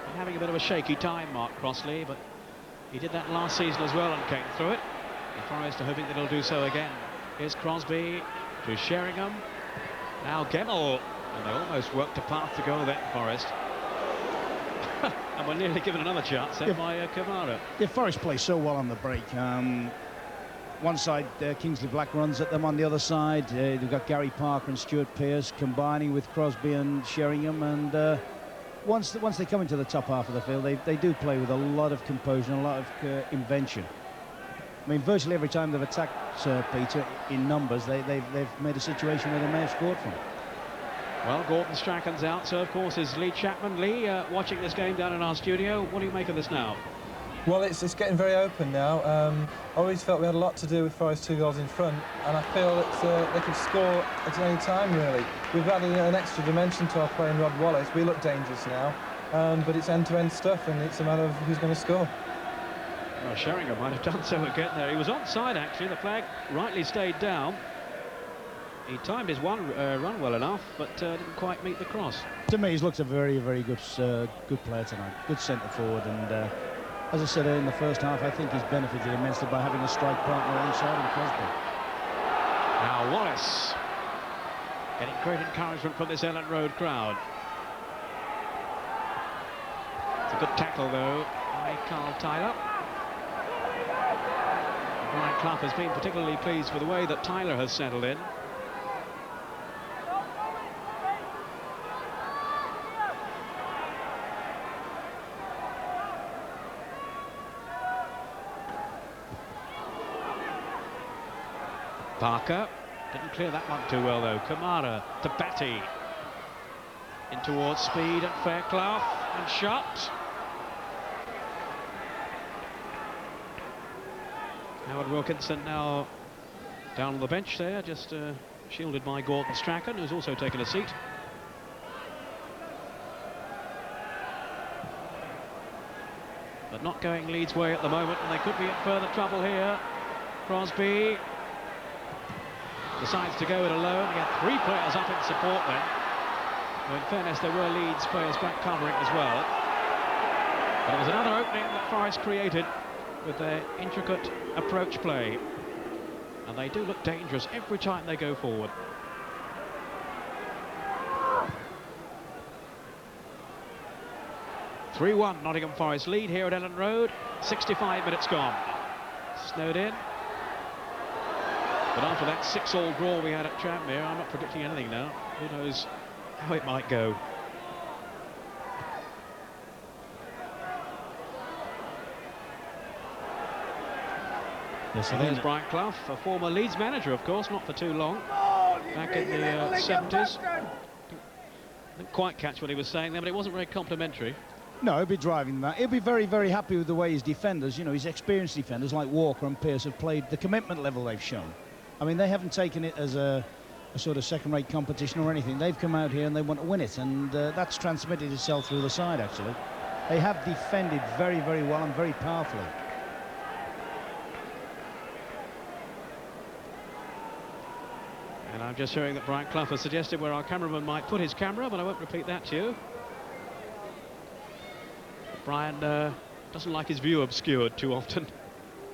And having a bit of a shaky time, Mark Crossley, but he did that last season as well and came through it. The Forest are hoping that he'll do so again. Here's Crosby to Sheringham. Now Gemmell, and they almost worked a path to go there, Forest. And we're nearly given another chance there by Kamara. Yeah, Forest play so well on the break. One side, Kingsley Black runs at them. On the other side, they've got Gary Parker and Stuart Pearce combining with Crosby and Sheringham. And once they come into the top half of the field, they do play with a lot of composure and a lot of invention. I mean, virtually every time they've attacked Peter in numbers, they've made a situation where they may have scored from. Well, Gordon Strachan's out, so of course is Lee Chapman. Lee, watching this game down in our studio, what do you make of this now? Well, it's getting very open now. I always felt we had a lot to do with Forest 2 goals in front, and I feel that they could score at any time, really. We've added an extra dimension to our play in Rod Wallace. We look dangerous now, but it's end-to-end stuff, and it's a matter of who's going to score. Well, Sheringham might have done so again there. He was onside, actually. The flag rightly stayed down. He timed his run well enough, but didn't quite meet the cross. To me, he's looked a very, very good player tonight. Good centre forward, and as I said in the first half, I think he's benefited immensely by having a strike partner alongside him, Crosby. Now Wallace getting great encouragement from this Ellen Road crowd. It's a good tackle, though, by Carl Tyler. Brian Clough has been particularly pleased with the way that Tyler has settled in. Parker didn't clear that one too well, though. Kamara to Batty. In towards Speed and Fairclough, and shot. Howard Wilkinson now down on the bench there, just shielded by Gordon Strachan, who's also taken a seat. But not going Leeds' way at the moment, and they could be in further trouble here. Crosby decides to go it alone. He had 3 players up in support then. Well, in fairness, there were Leeds players back covering as well. But it was another opening that Forest created with their intricate approach play. And they do look dangerous every time they go forward. (3-1) Nottingham Forest lead here at Ellen Road. 65 minutes gone. Snowed in. But after that 6-all draw we had at Tranmere, I'm not predicting anything now. Who knows how it might go. Yes, and there's Brian Clough, a former Leeds manager, of course, not for too long. Back in the 70s. Didn't quite catch what he was saying there, but it wasn't very complimentary. No, he'll be driving that. He'll be very, very happy with the way his defenders, you know, his experienced defenders like Walker and Pearce have played, the commitment level they've shown. I mean, they haven't taken it as a sort of second-rate competition or anything. They've come out here and they want to win it, and that's transmitted itself through the side, actually. They have defended very, very well and very powerfully. And I'm just hearing that Brian Clough has suggested where our cameraman might put his camera, but I won't repeat that to you. Brian doesn't like his view obscured too often.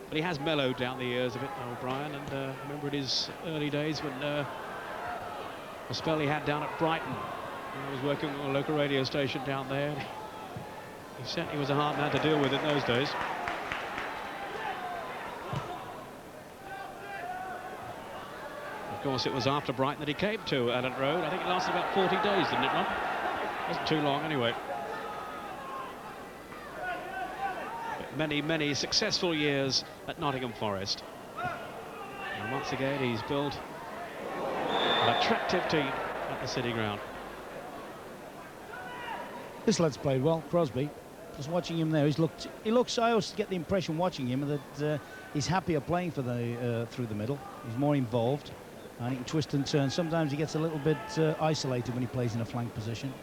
But he has mellowed down the years a bit now, Brian, and I remember in his early days when a spell he had down at Brighton. He was working on a local radio station down there. He certainly was a hard man to deal with in those days. Of course, it was after Brighton that he came to Ellen Road. I think it lasted about 40 days, didn't it, Ron? Wasn't too long, anyway. Many, many successful years at Nottingham Forest. And once again, he's built an attractive team at the City Ground. This lad's played well, Crosby. Just watching him there, he looks. I always get the impression watching him that he's happier playing for the through the middle. He's more involved, and he can twist and turn. Sometimes he gets a little bit isolated when he plays in a flank position.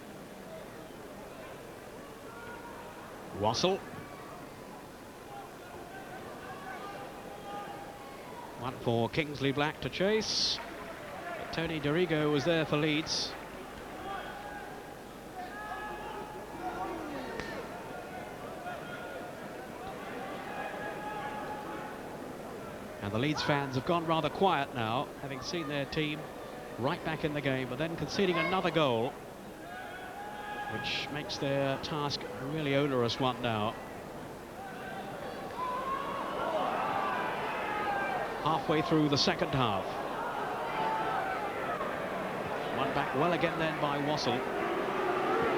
Wassell. One for Kingsley Black to chase. But Tony Dorigo was there for Leeds. And the Leeds fans have gone rather quiet now, having seen their team right back in the game, but then conceding another goal, which makes their task a really onerous one now. Halfway through the second half. One back well again then by Wassell.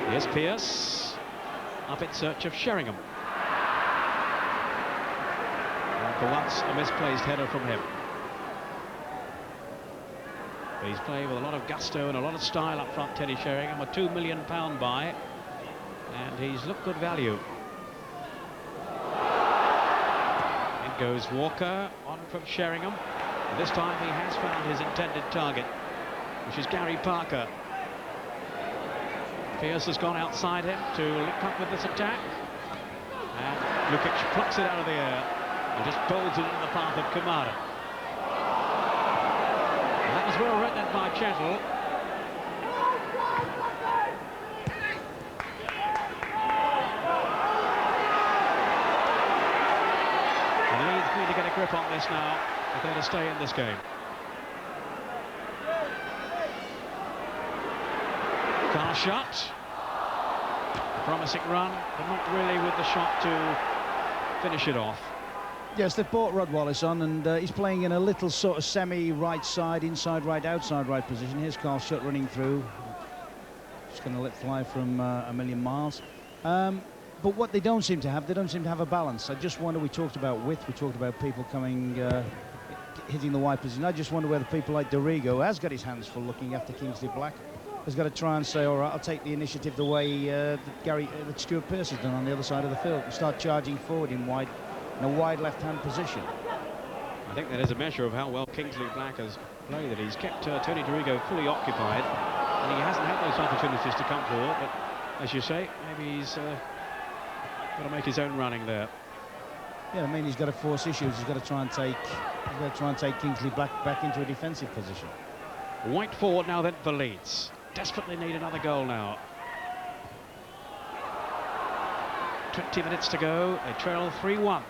Here's Pearce up in search of Sheringham. And For once, a misplaced header from him. But he's playing with a lot of gusto and a lot of style up front, Teddy Sheringham, a £2 million buy, and he's looked good value. In goes Walker, on from Sheringham. And this time he has found his intended target, which is Gary Parker. Pearce has gone outside him to link up with this attack. And Lukic plucks it out of the air and just bowls it into the path of Kamara. And that was well written by Chettle. And Leeds need to get a grip on this now if they're to stay in this game. Car shot. Promising run, but not really with the shot to finish it off. Yes, they've brought Rod Wallace on, and he's playing in a little sort of semi-right side, inside right, outside right position. Here's Carl Shutt running through. Just going to let fly from a million miles. But what they don't seem to have, a balance. I just wonder, we talked about width, we talked about people coming, hitting the wide position. I just wonder whether people like Dorigo, who has got his hands full looking after Kingsley Black, has got to try and say, all right, I'll take the initiative the way that Stuart Pearce has done on the other side of the field and start charging forward in a wide left-hand position. I think that is a measure of how well Kingsley Black has played, that he's kept Tony Dorigo fully occupied, and he hasn't had those opportunities to come forward. But as you say, maybe he's got to make his own running there. Yeah, I mean, he's got to force issues. He's got to try and take Kingsley Black back into a defensive position. White forward now then for Leeds. Desperately need another goal now. 20 minutes to go. They trail 3-1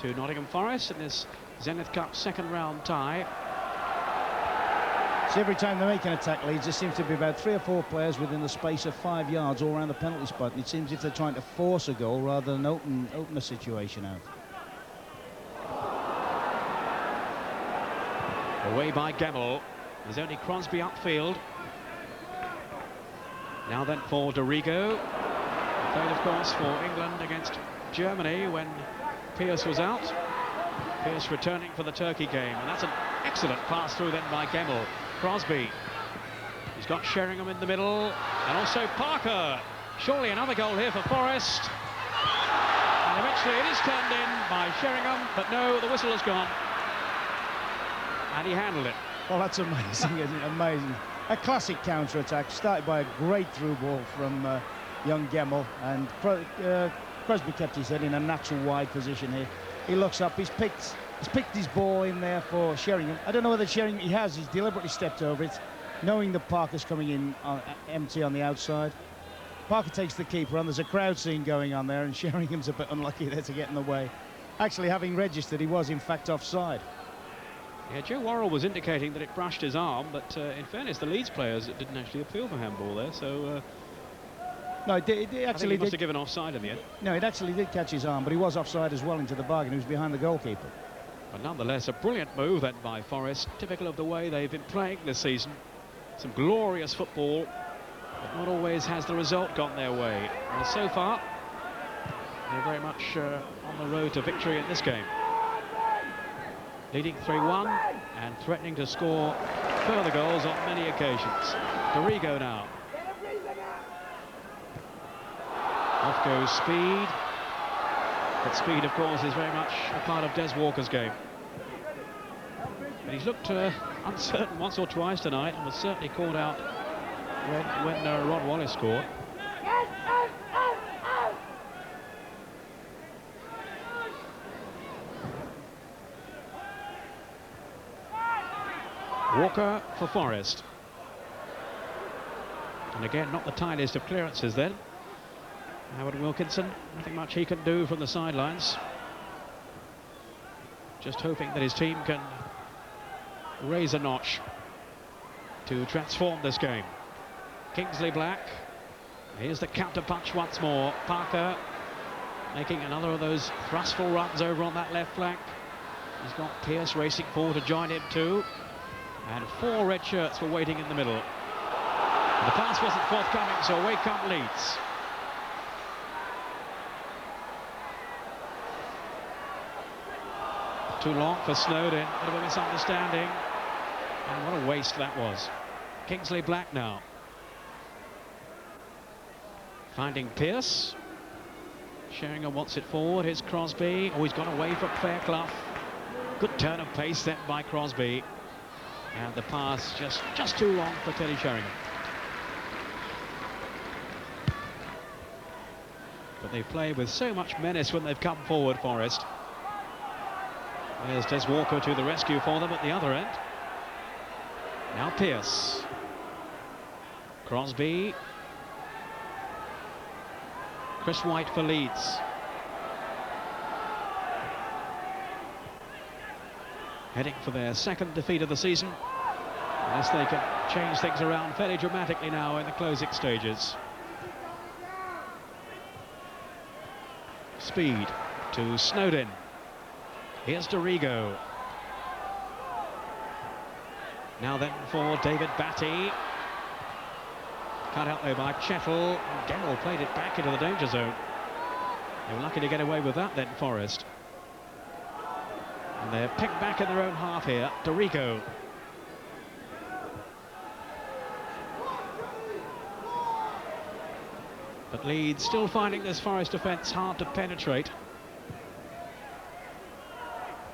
to Nottingham Forest in this Zenith Cup second round tie. So every time they make an attack, Leeds, there seems to be about 3 or 4 players within the space of 5 yards all around the penalty spot. And it seems if they're trying to force a goal rather than open a situation out. Away by Gemmell. There's only Crosby upfield. Now then for Dorigo. Played, of course, for England against Germany when Pearce was out. Pearce returning for the Turkey game. And that's an excellent pass through then by Gemmell. Crosby. He's got Sheringham in the middle. And also Parker. Surely another goal here for Forest. And eventually it is turned in by Sheringham. But no, the whistle has gone. And he handled it. Well, that's amazing, isn't it? Amazing. A classic counter-attack, started by a great through ball from young Gemmell, and Crosby kept his head in a natural wide position here. He looks up, he's picked his ball in there for Sheringham. I don't know whether Sheringham, he's deliberately stepped over it, knowing that Parker's coming in empty on the outside. Parker takes the keeper on, there's a crowd scene going on there, and Sheringham's a bit unlucky there to get in the way. Actually, having registered, he was in fact offside. Yeah, Joe Worrell was indicating that it brushed his arm, but in fairness, the Leeds players didn't actually appeal for handball there, so... no, it actually I think he must have given offside in the end. No, it actually did catch his arm, but he was offside as well into the bargain. He was behind the goalkeeper. But nonetheless, a brilliant move then by Forest, typical of the way they've been playing this season. Some glorious football, but not always has the result gone their way. Well, so far, they're very much on the road to victory in this game. Leading 3-1 and threatening to score further goals on many occasions. Dorigo now. Off goes Speed. But Speed, of course, is very much a part of Des Walker's game. But he's looked uncertain once or twice tonight and was certainly called out when Rod Wallace scored. Walker for Forest. And again, not the tiniest of clearances then. Howard Wilkinson, nothing much he can do from the sidelines. Just hoping that his team can raise a notch to transform this game. Kingsley Black. Here's the counter punch once more. Parker making another of those thrustful runs over on that left flank. He's got Pearce racing forward to join him too. And 4 red shirts were waiting in the middle. And the pass wasn't forthcoming, so away come Leeds. Too long for Snowden. Bit of a misunderstanding. And what a waste that was. Kingsley Black now. Finding Pearce. Sheringham wants it forward. Here's Crosby. Oh, he's gone away from Fairclough. Good turn of pace then by Crosby. And the pass just too long for Teddy Sheringham. But they play with so much menace when they've come forward, Forest. There's Des Walker to the rescue for them at the other end. Now Pearce. Crosby. Chris White for Leeds. Heading for their second defeat of the season. Unless they can change things around fairly dramatically now in the closing stages. Speed to Snowden. Here's Dorigo. Now then for David Batty. Cut out there by Chettle. Gemmell played it back into the danger zone. They were lucky to get away with that then, Forest. And they're picked back in their own half here. Dorigo. But Leeds still finding this Forest defence hard to penetrate.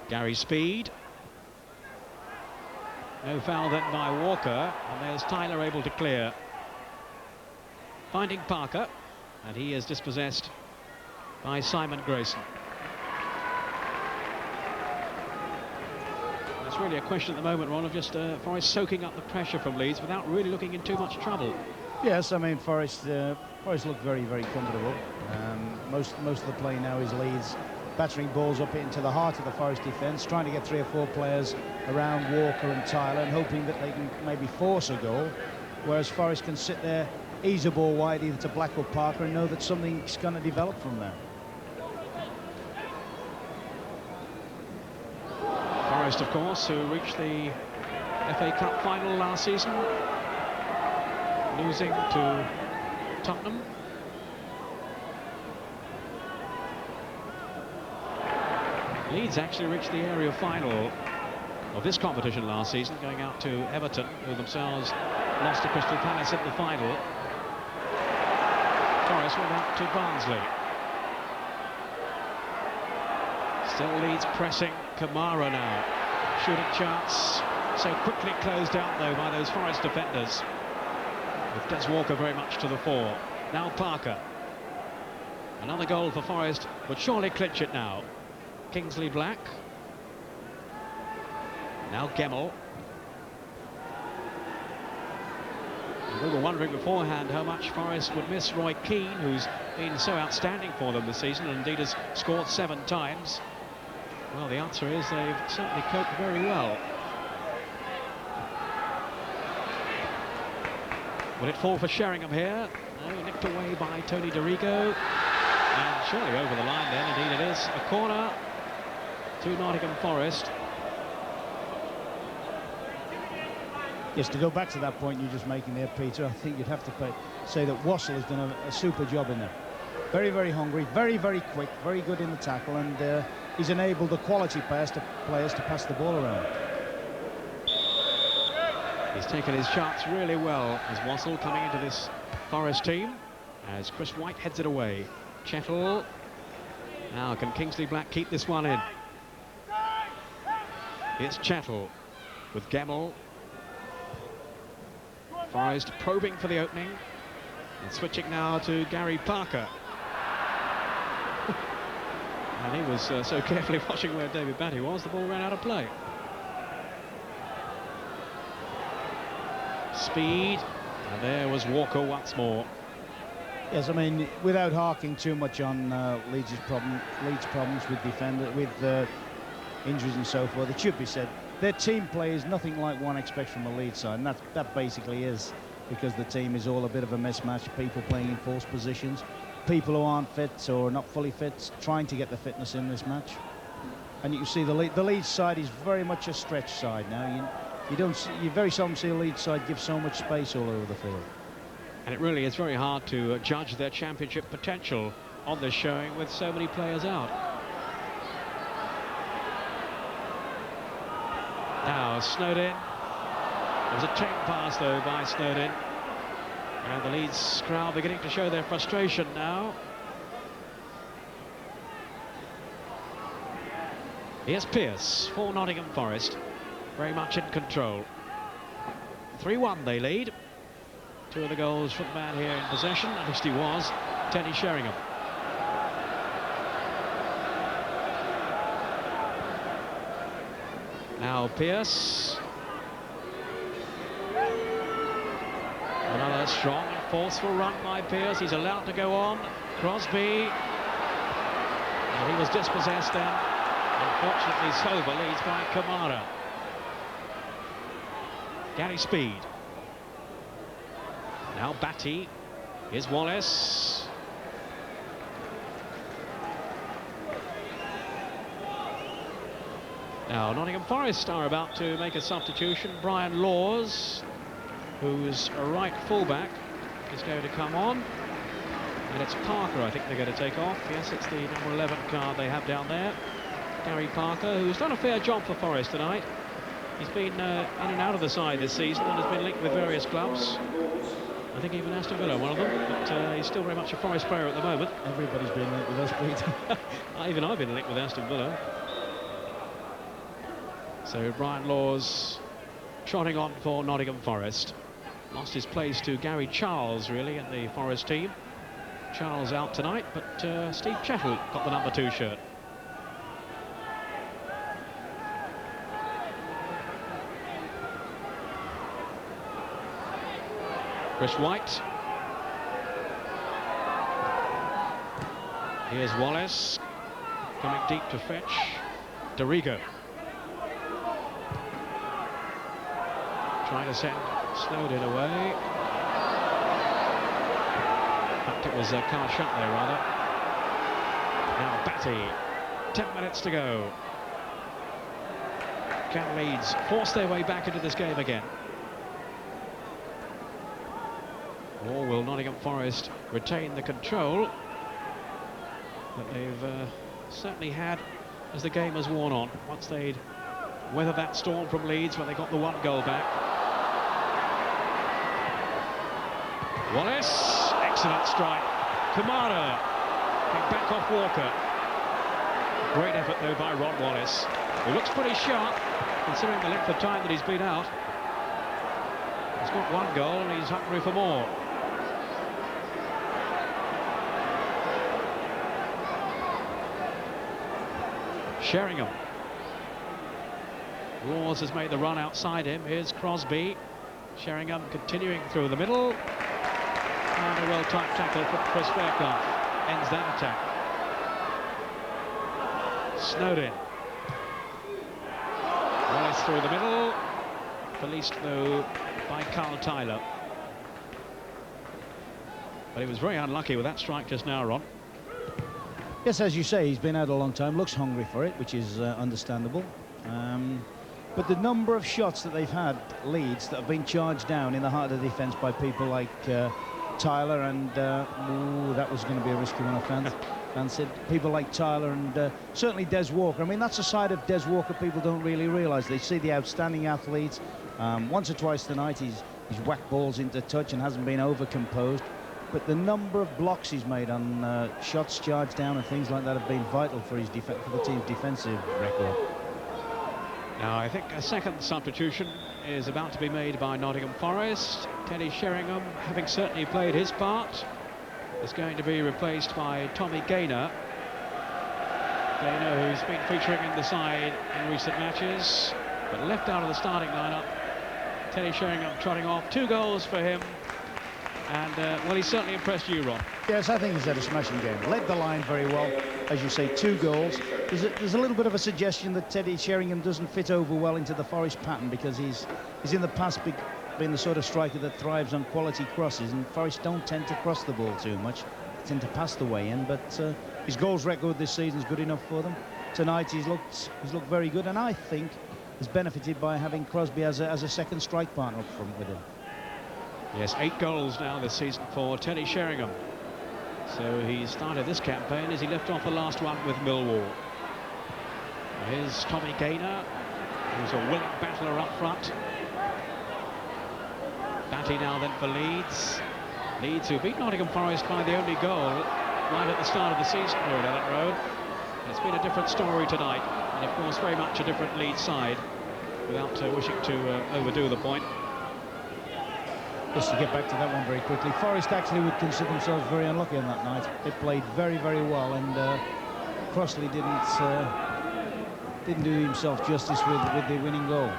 Gary Speed. No foul then by Walker, and there's Tyler able to clear. Finding Parker, and he is dispossessed by Simon Grayson. It's really a question at the moment, Ron, of just Forest soaking up the pressure from Leeds without really looking in too much trouble. Yes, I mean, Forest look very, very comfortable. Most of the play now is Leeds battering balls up into the heart of the Forest defence, trying to get 3 or 4 players around Walker and Tyler and hoping that they can maybe force a goal, whereas Forest can sit there, ease a ball wide either to Black or Parker and know that something's going to develop from there. Forest, of course, who reached the FA Cup final last season, losing to Tottenham. Leeds actually reached the area final of this competition last season, going out to Everton, who themselves lost to Crystal Palace in the final. Forest went out to Barnsley. Still Leeds pressing. Kamara now. Shooting chance. So quickly closed down, though, by those Forest defenders. With Des Walker very much to the fore. Now Parker. Another goal for Forest would surely clinch it now. Kingsley Black. Now Gemmell. We were wondering beforehand how much Forest would miss Roy Keane, who's been so outstanding for them this season and indeed has scored 7 times. Well, the answer is they've certainly coped very well. Will it fall for Sheringham here? No, nicked away by Tony Dorigo. And surely over the line then, indeed it is. A corner to Nottingham Forest. Yes, to go back to that point you're just making there, Peter, I think you'd have to say that Wassell has done a super job in there. Very, very hungry, very, very quick, very good in the tackle, and he's enabled the quality players to pass the ball around. He's taken his shots really well as Wassell coming into this Forest team, as Chris White heads it away. Chettle. Now can Kingsley Black keep this one in? It's Chettle with Gemmell. Forest probing for the opening and switching now to Gary Parker. And he was so carefully watching where David Batty was, the ball ran out of play. Speed, and there was Walker once more. Yes, I mean, without harking too much on Leeds' problems with injuries and so forth, it should be said their team play is nothing like one expects from a Leeds side, and that basically is because the team is all a bit of a mismatch. People playing in false positions, people who aren't fit or not fully fit, trying to get the fitness in this match. And you see the Leeds side is very much a stretch side now. You very seldom see a Leeds side give so much space all over the field. And it really is very hard to judge their championship potential on this showing with so many players out. Now Snowden. There was a check pass though by Snowden. And the Leeds crowd beginning to show their frustration now. Here's Pearce for Nottingham Forest. Very much in control. 3-1 they lead. 2 of the goals for the man here in possession, at least he was, Teddy Sheringham. Now Pearce. Another strong and forceful run by Pearce. He's allowed to go on. Crosby. And he was dispossessed then. Unfortunately sober, leads by Kamara. Gary Speed. Now Batty. Here's Wallace. Now Nottingham Forest are about to make a substitution. Brian Laws, who's a right fullback, is going to come on. And it's Parker, I think they're going to take off. Yes, it's the number 11 card they have down there. Gary Parker, who's done a fair job for Forest tonight. He's been in and out of the side this season and has been linked with various clubs. I think even Aston Villa, one of them, but he's still very much a Forest player at the moment. Everybody's been linked with us, Peter. Even I've been linked with Aston Villa. So Brian Laws trotting on for Nottingham Forest. Lost his place to Gary Charles, really, in the Forest team. Charles out tonight, but Steve Chettle got the number 2 shirt. Chris White. Here's Wallace. Coming deep to fetch. Dorigo. Trying to send Snowden away. In fact, it was Carl Shutt there, rather. Now Batty. 10 minutes to go. Can Leeds force their way back into this game again? Or will Nottingham Forest retain the control that they've certainly had as the game has worn on, once they'd weathered that storm from Leeds when they got the 1 goal back. Wallace, excellent strike. Kamara came back off Walker. Great effort though by Ron Wallace, who looks pretty sharp considering the length of time that he's been out. He's got 1 goal and he's hungry for more. Sheringham. Laws has made the run outside him. Here's Crosby. Sheringham continuing through the middle. And a well-timed tackle from Chris Fairclough ends that attack. Snowden. Wallace through the middle. Policed though by Carl Tyler. But he was very unlucky with that strike just now, Ron. Yes, as you say, he's been out a long time, looks hungry for it, which is understandable. But the number of shots that they've had, Leeds, that have been charged down in the heart of the defence by people like Tyler and... that was going to be a risky one, I fancied. People like Tyler and certainly Des Walker. I mean, that's a side of Des Walker people don't really realise. They see the outstanding athletes. Once or twice tonight, he's whacked balls into touch and hasn't been over-composed. But the number of blocks he's made on shots charged down and things like that have been vital for his for the team's defensive record. Now I think a second substitution is about to be made by Nottingham Forest. Teddy Sheringham, having certainly played his part, is going to be replaced by Tommy Gaynor. Gaynor, who's been featuring in the side in recent matches, but left out of the starting lineup. Teddy Sheringham trotting off. 2 goals for him. And, well, he's certainly impressed you, Ron. Yes, I think he's had a smashing game. Led the line very well. As you say, 2 goals. There's a little bit of a suggestion that Teddy Sheringham doesn't fit over well into the Forest pattern because he's in the past been the sort of striker that thrives on quality crosses, and Forest don't tend to cross the ball too much. They tend to pass the way in, but his goals record this season is good enough for them. Tonight he's looked very good, and I think has benefited by having Crosby as a second strike partner up front with him. Yes, 8 goals now this season for Teddy Sheringham. So he started this campaign as he left off the last one with Millwall. Here's Tommy Gaynor. Who's a willing battler up front. Batty now then for Leeds. Leeds, who beat Nottingham Forest by the only goal right at the start of the season here at Ellen Road. It's been a different story tonight, and of course very much a different Leeds side, without wishing to overdo the point. Just to get back to that one very quickly, Forest actually would consider themselves very unlucky on that night. They played very, very well, and Crossley didn't do himself justice with the winning goal.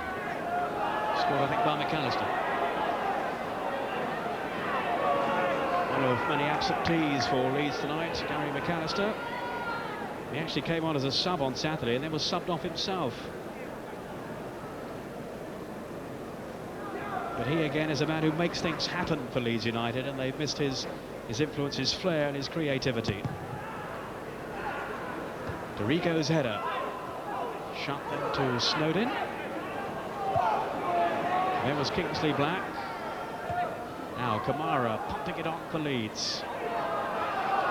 Scored, I think, by McAllister. One of many absentees for Leeds tonight, Gary McAllister. He actually came on as a sub on Saturday and then was subbed off himself. But he again is a man who makes things happen for Leeds United, and they've missed his influence, his flair and his creativity. Dorico's header. Shot then to Snowden. There was Kingsley Black. Now Kamara punting it on for Leeds.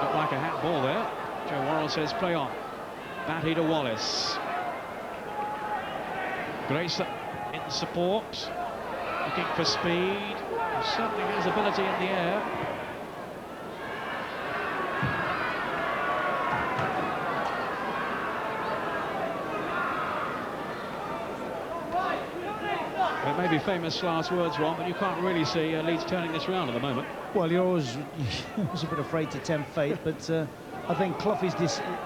Looked like a handball there. Joe Worrell says play on. Batty to Wallace. Grayson in support. Looking for speed. He certainly has ability in the air. It may be famous last words, Ron, but you can't really see Leeds turning this round at the moment. Well, you're always a bit afraid to tempt fate, but I think Clough's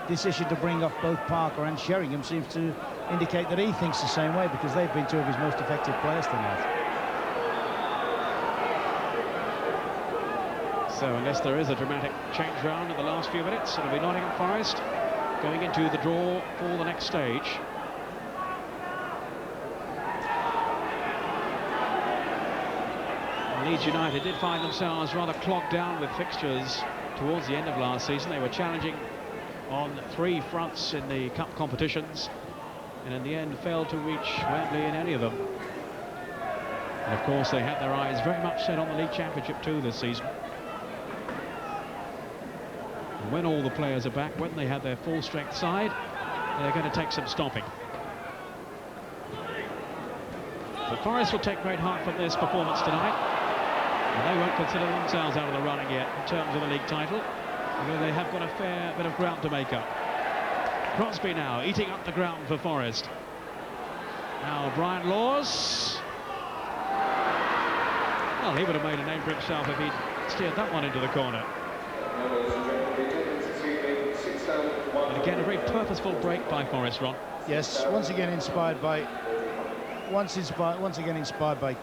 decision to bring off both Parker and Sheringham seems to indicate that he thinks the same way, because they've been two of his most effective players tonight. So unless there is a dramatic change round in the last few minutes, it'll be Nottingham Forest going into the draw for the next stage. Leeds United did find themselves rather clogged down with fixtures towards the end of last season. They were challenging on 3 fronts in the cup competitions, and in the end failed to reach Wembley in any of them. And of course they had their eyes very much set on the League Championship too this season. And when all the players are back, when they have their full strength side, they're going to take some stopping. But Forest will take great heart from this performance tonight. And they won't consider themselves out of the running yet in terms of the league title, although they have got a fair bit of ground to make up. Crosby now eating up the ground for Forest. Now Brian Laws. Well, he would have made a name for himself if he'd steered that one into the corner. And again, a very purposeful break by Forest, Ron. Yes, once again inspired by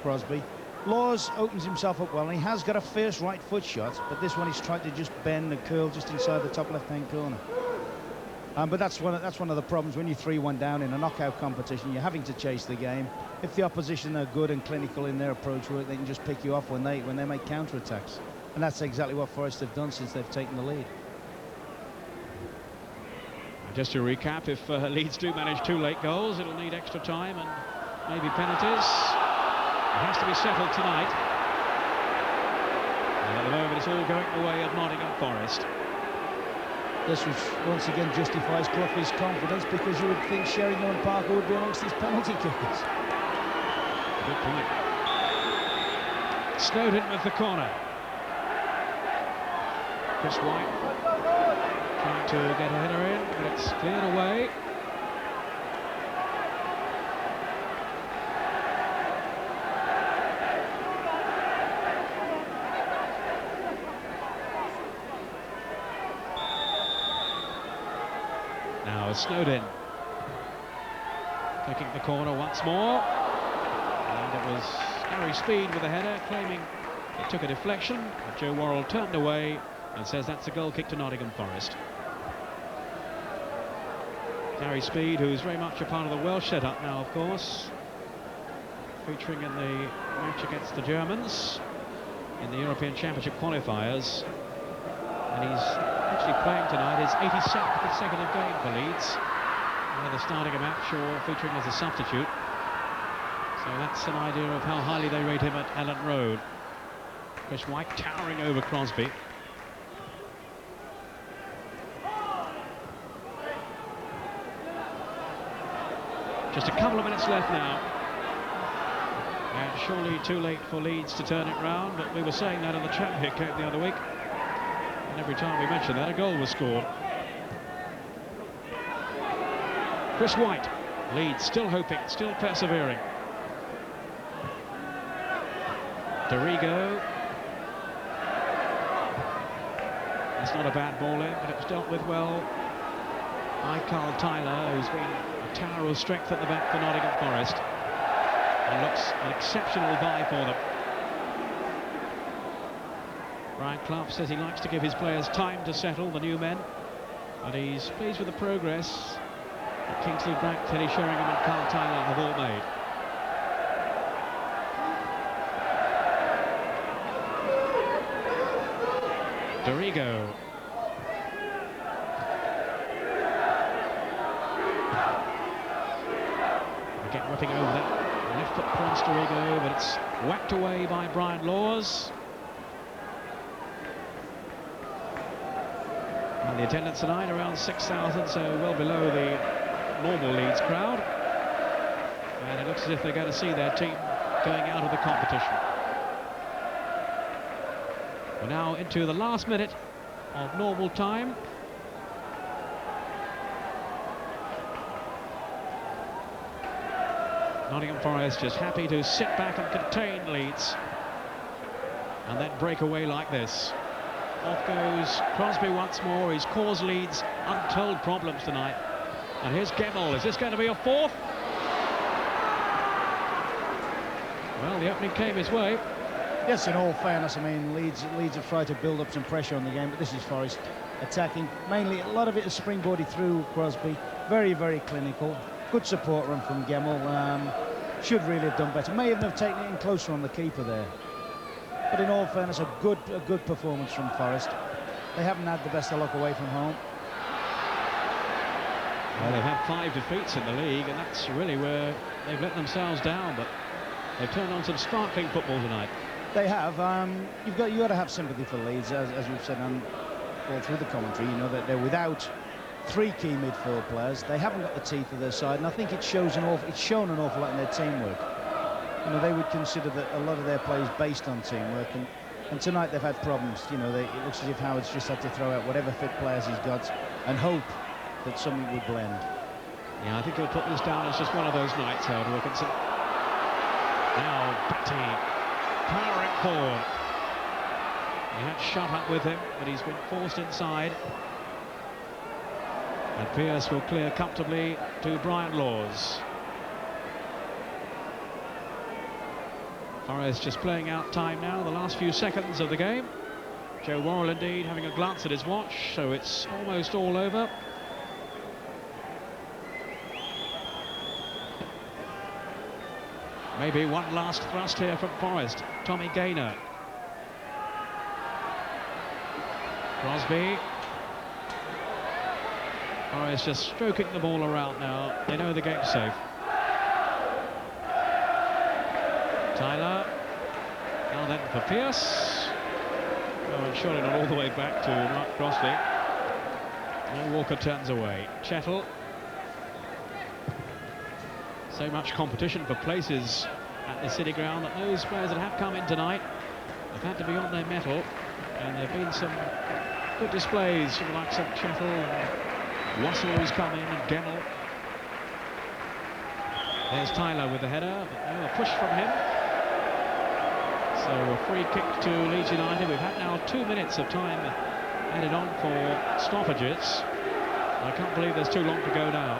Crosby. Laws opens himself up well, and he has got a fierce right foot shot, but this one he's tried to just bend and curl just inside the top left-hand corner. But that's one of the problems when you're 3-1 down in a knockout competition. You're having to chase the game. If the opposition are good and clinical in their approach work, they can just pick you off when they make counter-attacks. And that's exactly what Forest have done since they've taken the lead. Just to recap, if Leeds do manage 2 late goals, it'll need extra time and maybe penalties. It has to be settled tonight. And at the moment, it's all going the way of Nottingham Forest. This once again justifies Clough's confidence, because you would think Sheringham and Parker would be amongst his penalty kickers. Good point. Snowden with the corner. Chris White trying to get a header in, but it's cleared away. Now Snowden taking the corner once more, and it was Gary Speed with a header, claiming it took a deflection, but Joe Worrell turned away and says that's a goal kick to Nottingham Forest. Gary Speed, who's very much a part of the Welsh setup now, of course, featuring in the match against the Germans in the European Championship qualifiers, and he's actually playing tonight his 82nd consecutive game for Leeds, either starting a match or featuring as a substitute. So that's an idea of how highly they rate him at Ellen Road. Chris White towering over Crosby. Just a couple of minutes left now. And surely too late for Leeds to turn it round, but we were saying that in the Championship game the other week. And every time we mentioned that, a goal was scored. Chris White, Leeds still hoping, still persevering. Dorigo. That's not a bad ball in, but it was dealt with well by Carl Tyler, who's been a tower of strength at the back for Nottingham Forest. And looks an exceptional buy for them. Brian Clough says he likes to give his players time to settle, the new men, and he's pleased with the progress that Kingsley Brack, Teddy Sheringham and Carl Tyler have all made. Dorigo. Again whipping over that left foot cross, Dorigo, but it's whacked away by Brian Laws. And the attendance tonight around 6,000, so well below the normal Leeds crowd. And it looks as if they're going to see their team going out of the competition. We're now into the last minute of normal time. Nottingham Forest just happy to sit back and contain Leeds and then break away like this. Off goes Crosby once more. He's caused Leeds untold problems tonight. And here's Gemmell. Is this going to be a fourth? Well, the opening came his way. Yes, in all fairness, I mean, Leeds have tried to build up some pressure on the game, but this is Forest attacking. Mainly, a lot of it is springboarded through Crosby. Very, very clinical. Good support run from Gemmell. Should really have done better. May even have taken it in closer on the keeper there. But in all fairness, a good performance from Forest. They haven't had the best of luck away from home. Well, they've had 5 defeats in the league, and that's really where they've let themselves down. But they've turned on some sparkling football tonight. They have. You got to have sympathy for Leeds, as we've said all through the commentary. You know that they're without 3 key midfield players. They haven't got the teeth of their side, and I think it's shown an awful lot in their teamwork. You know, they would consider that a lot of their play is based on teamwork, and tonight they've had problems. You know, it looks as if Howard's just had to throw out whatever fit players he's got and hope that something would blend. Yeah, I think he'll put this down as just one of those nights, Howard Wilkinson. Now Batty powering forward. He had shot up with him, but he's been forced inside. And Pearce will clear comfortably to Brian Laws. Forest just playing out time now, the last few seconds of the game. Joe Worrell indeed having a glance at his watch, so it's almost all over. Maybe one last thrust here from Forest. Tommy Gaynor. Crosby. Forest just stroking the ball around now. They know the game's safe. Tyler. Now then for Pearce. Oh, and surely not all the way back to Mark Crosby. And Walker turns away. Chettle. So much competition for places at the City Ground that those players that have come in tonight have had to be on their mettle, and there have been some good displays from the likes of Chettle and Wassell, who's come in, and Gemmell. There's Tyler with the header, but no, a push from him. So a free kick to Leeds United. We've had now 2 minutes of time added on for stoppages. I can't believe there's too long to go now.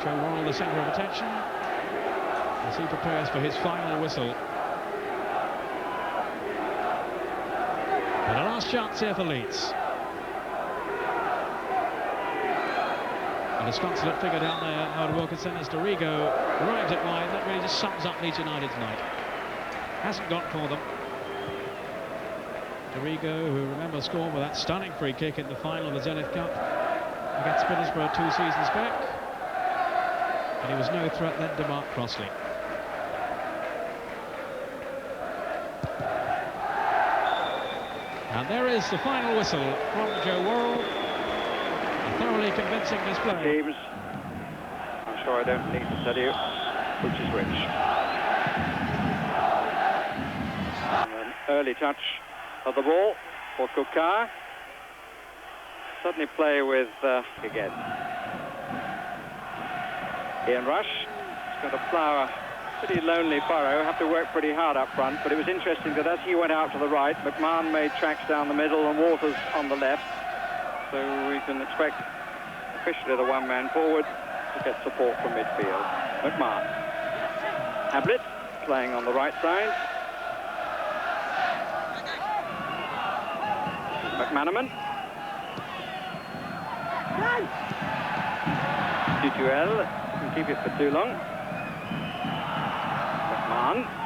Joe Worrell the centre of attention as he prepares for his final whistle. And a last chance here for Leeds. And a sconsolate figure down there, Howard Wilkinson, as Dorigo arrives at wide. That really just sums up Leeds United tonight. Hasn't got for them. Dorigo, who remember scored with that stunning free kick in the final of the Zenith Cup against Middlesbrough 2 seasons back. And he was no threat then to Mark Crossley. And there is the final whistle from Joe Worrell. A thoroughly convincing display. James, sure I don't need to tell you which is which. An early touch of the ball for Kukar. Suddenly play with again. Ian Rush. He's got a flower. Pretty lonely furrow, have to work pretty hard up front, but it was interesting that as he went out to the right, McMahon made tracks down the middle and Waters on the left. So we can expect officially the one-man forward to get support from midfield. McMahon. Ablett playing on the right side. This is McManaman. Tutuel can keep it for too long. McMahon.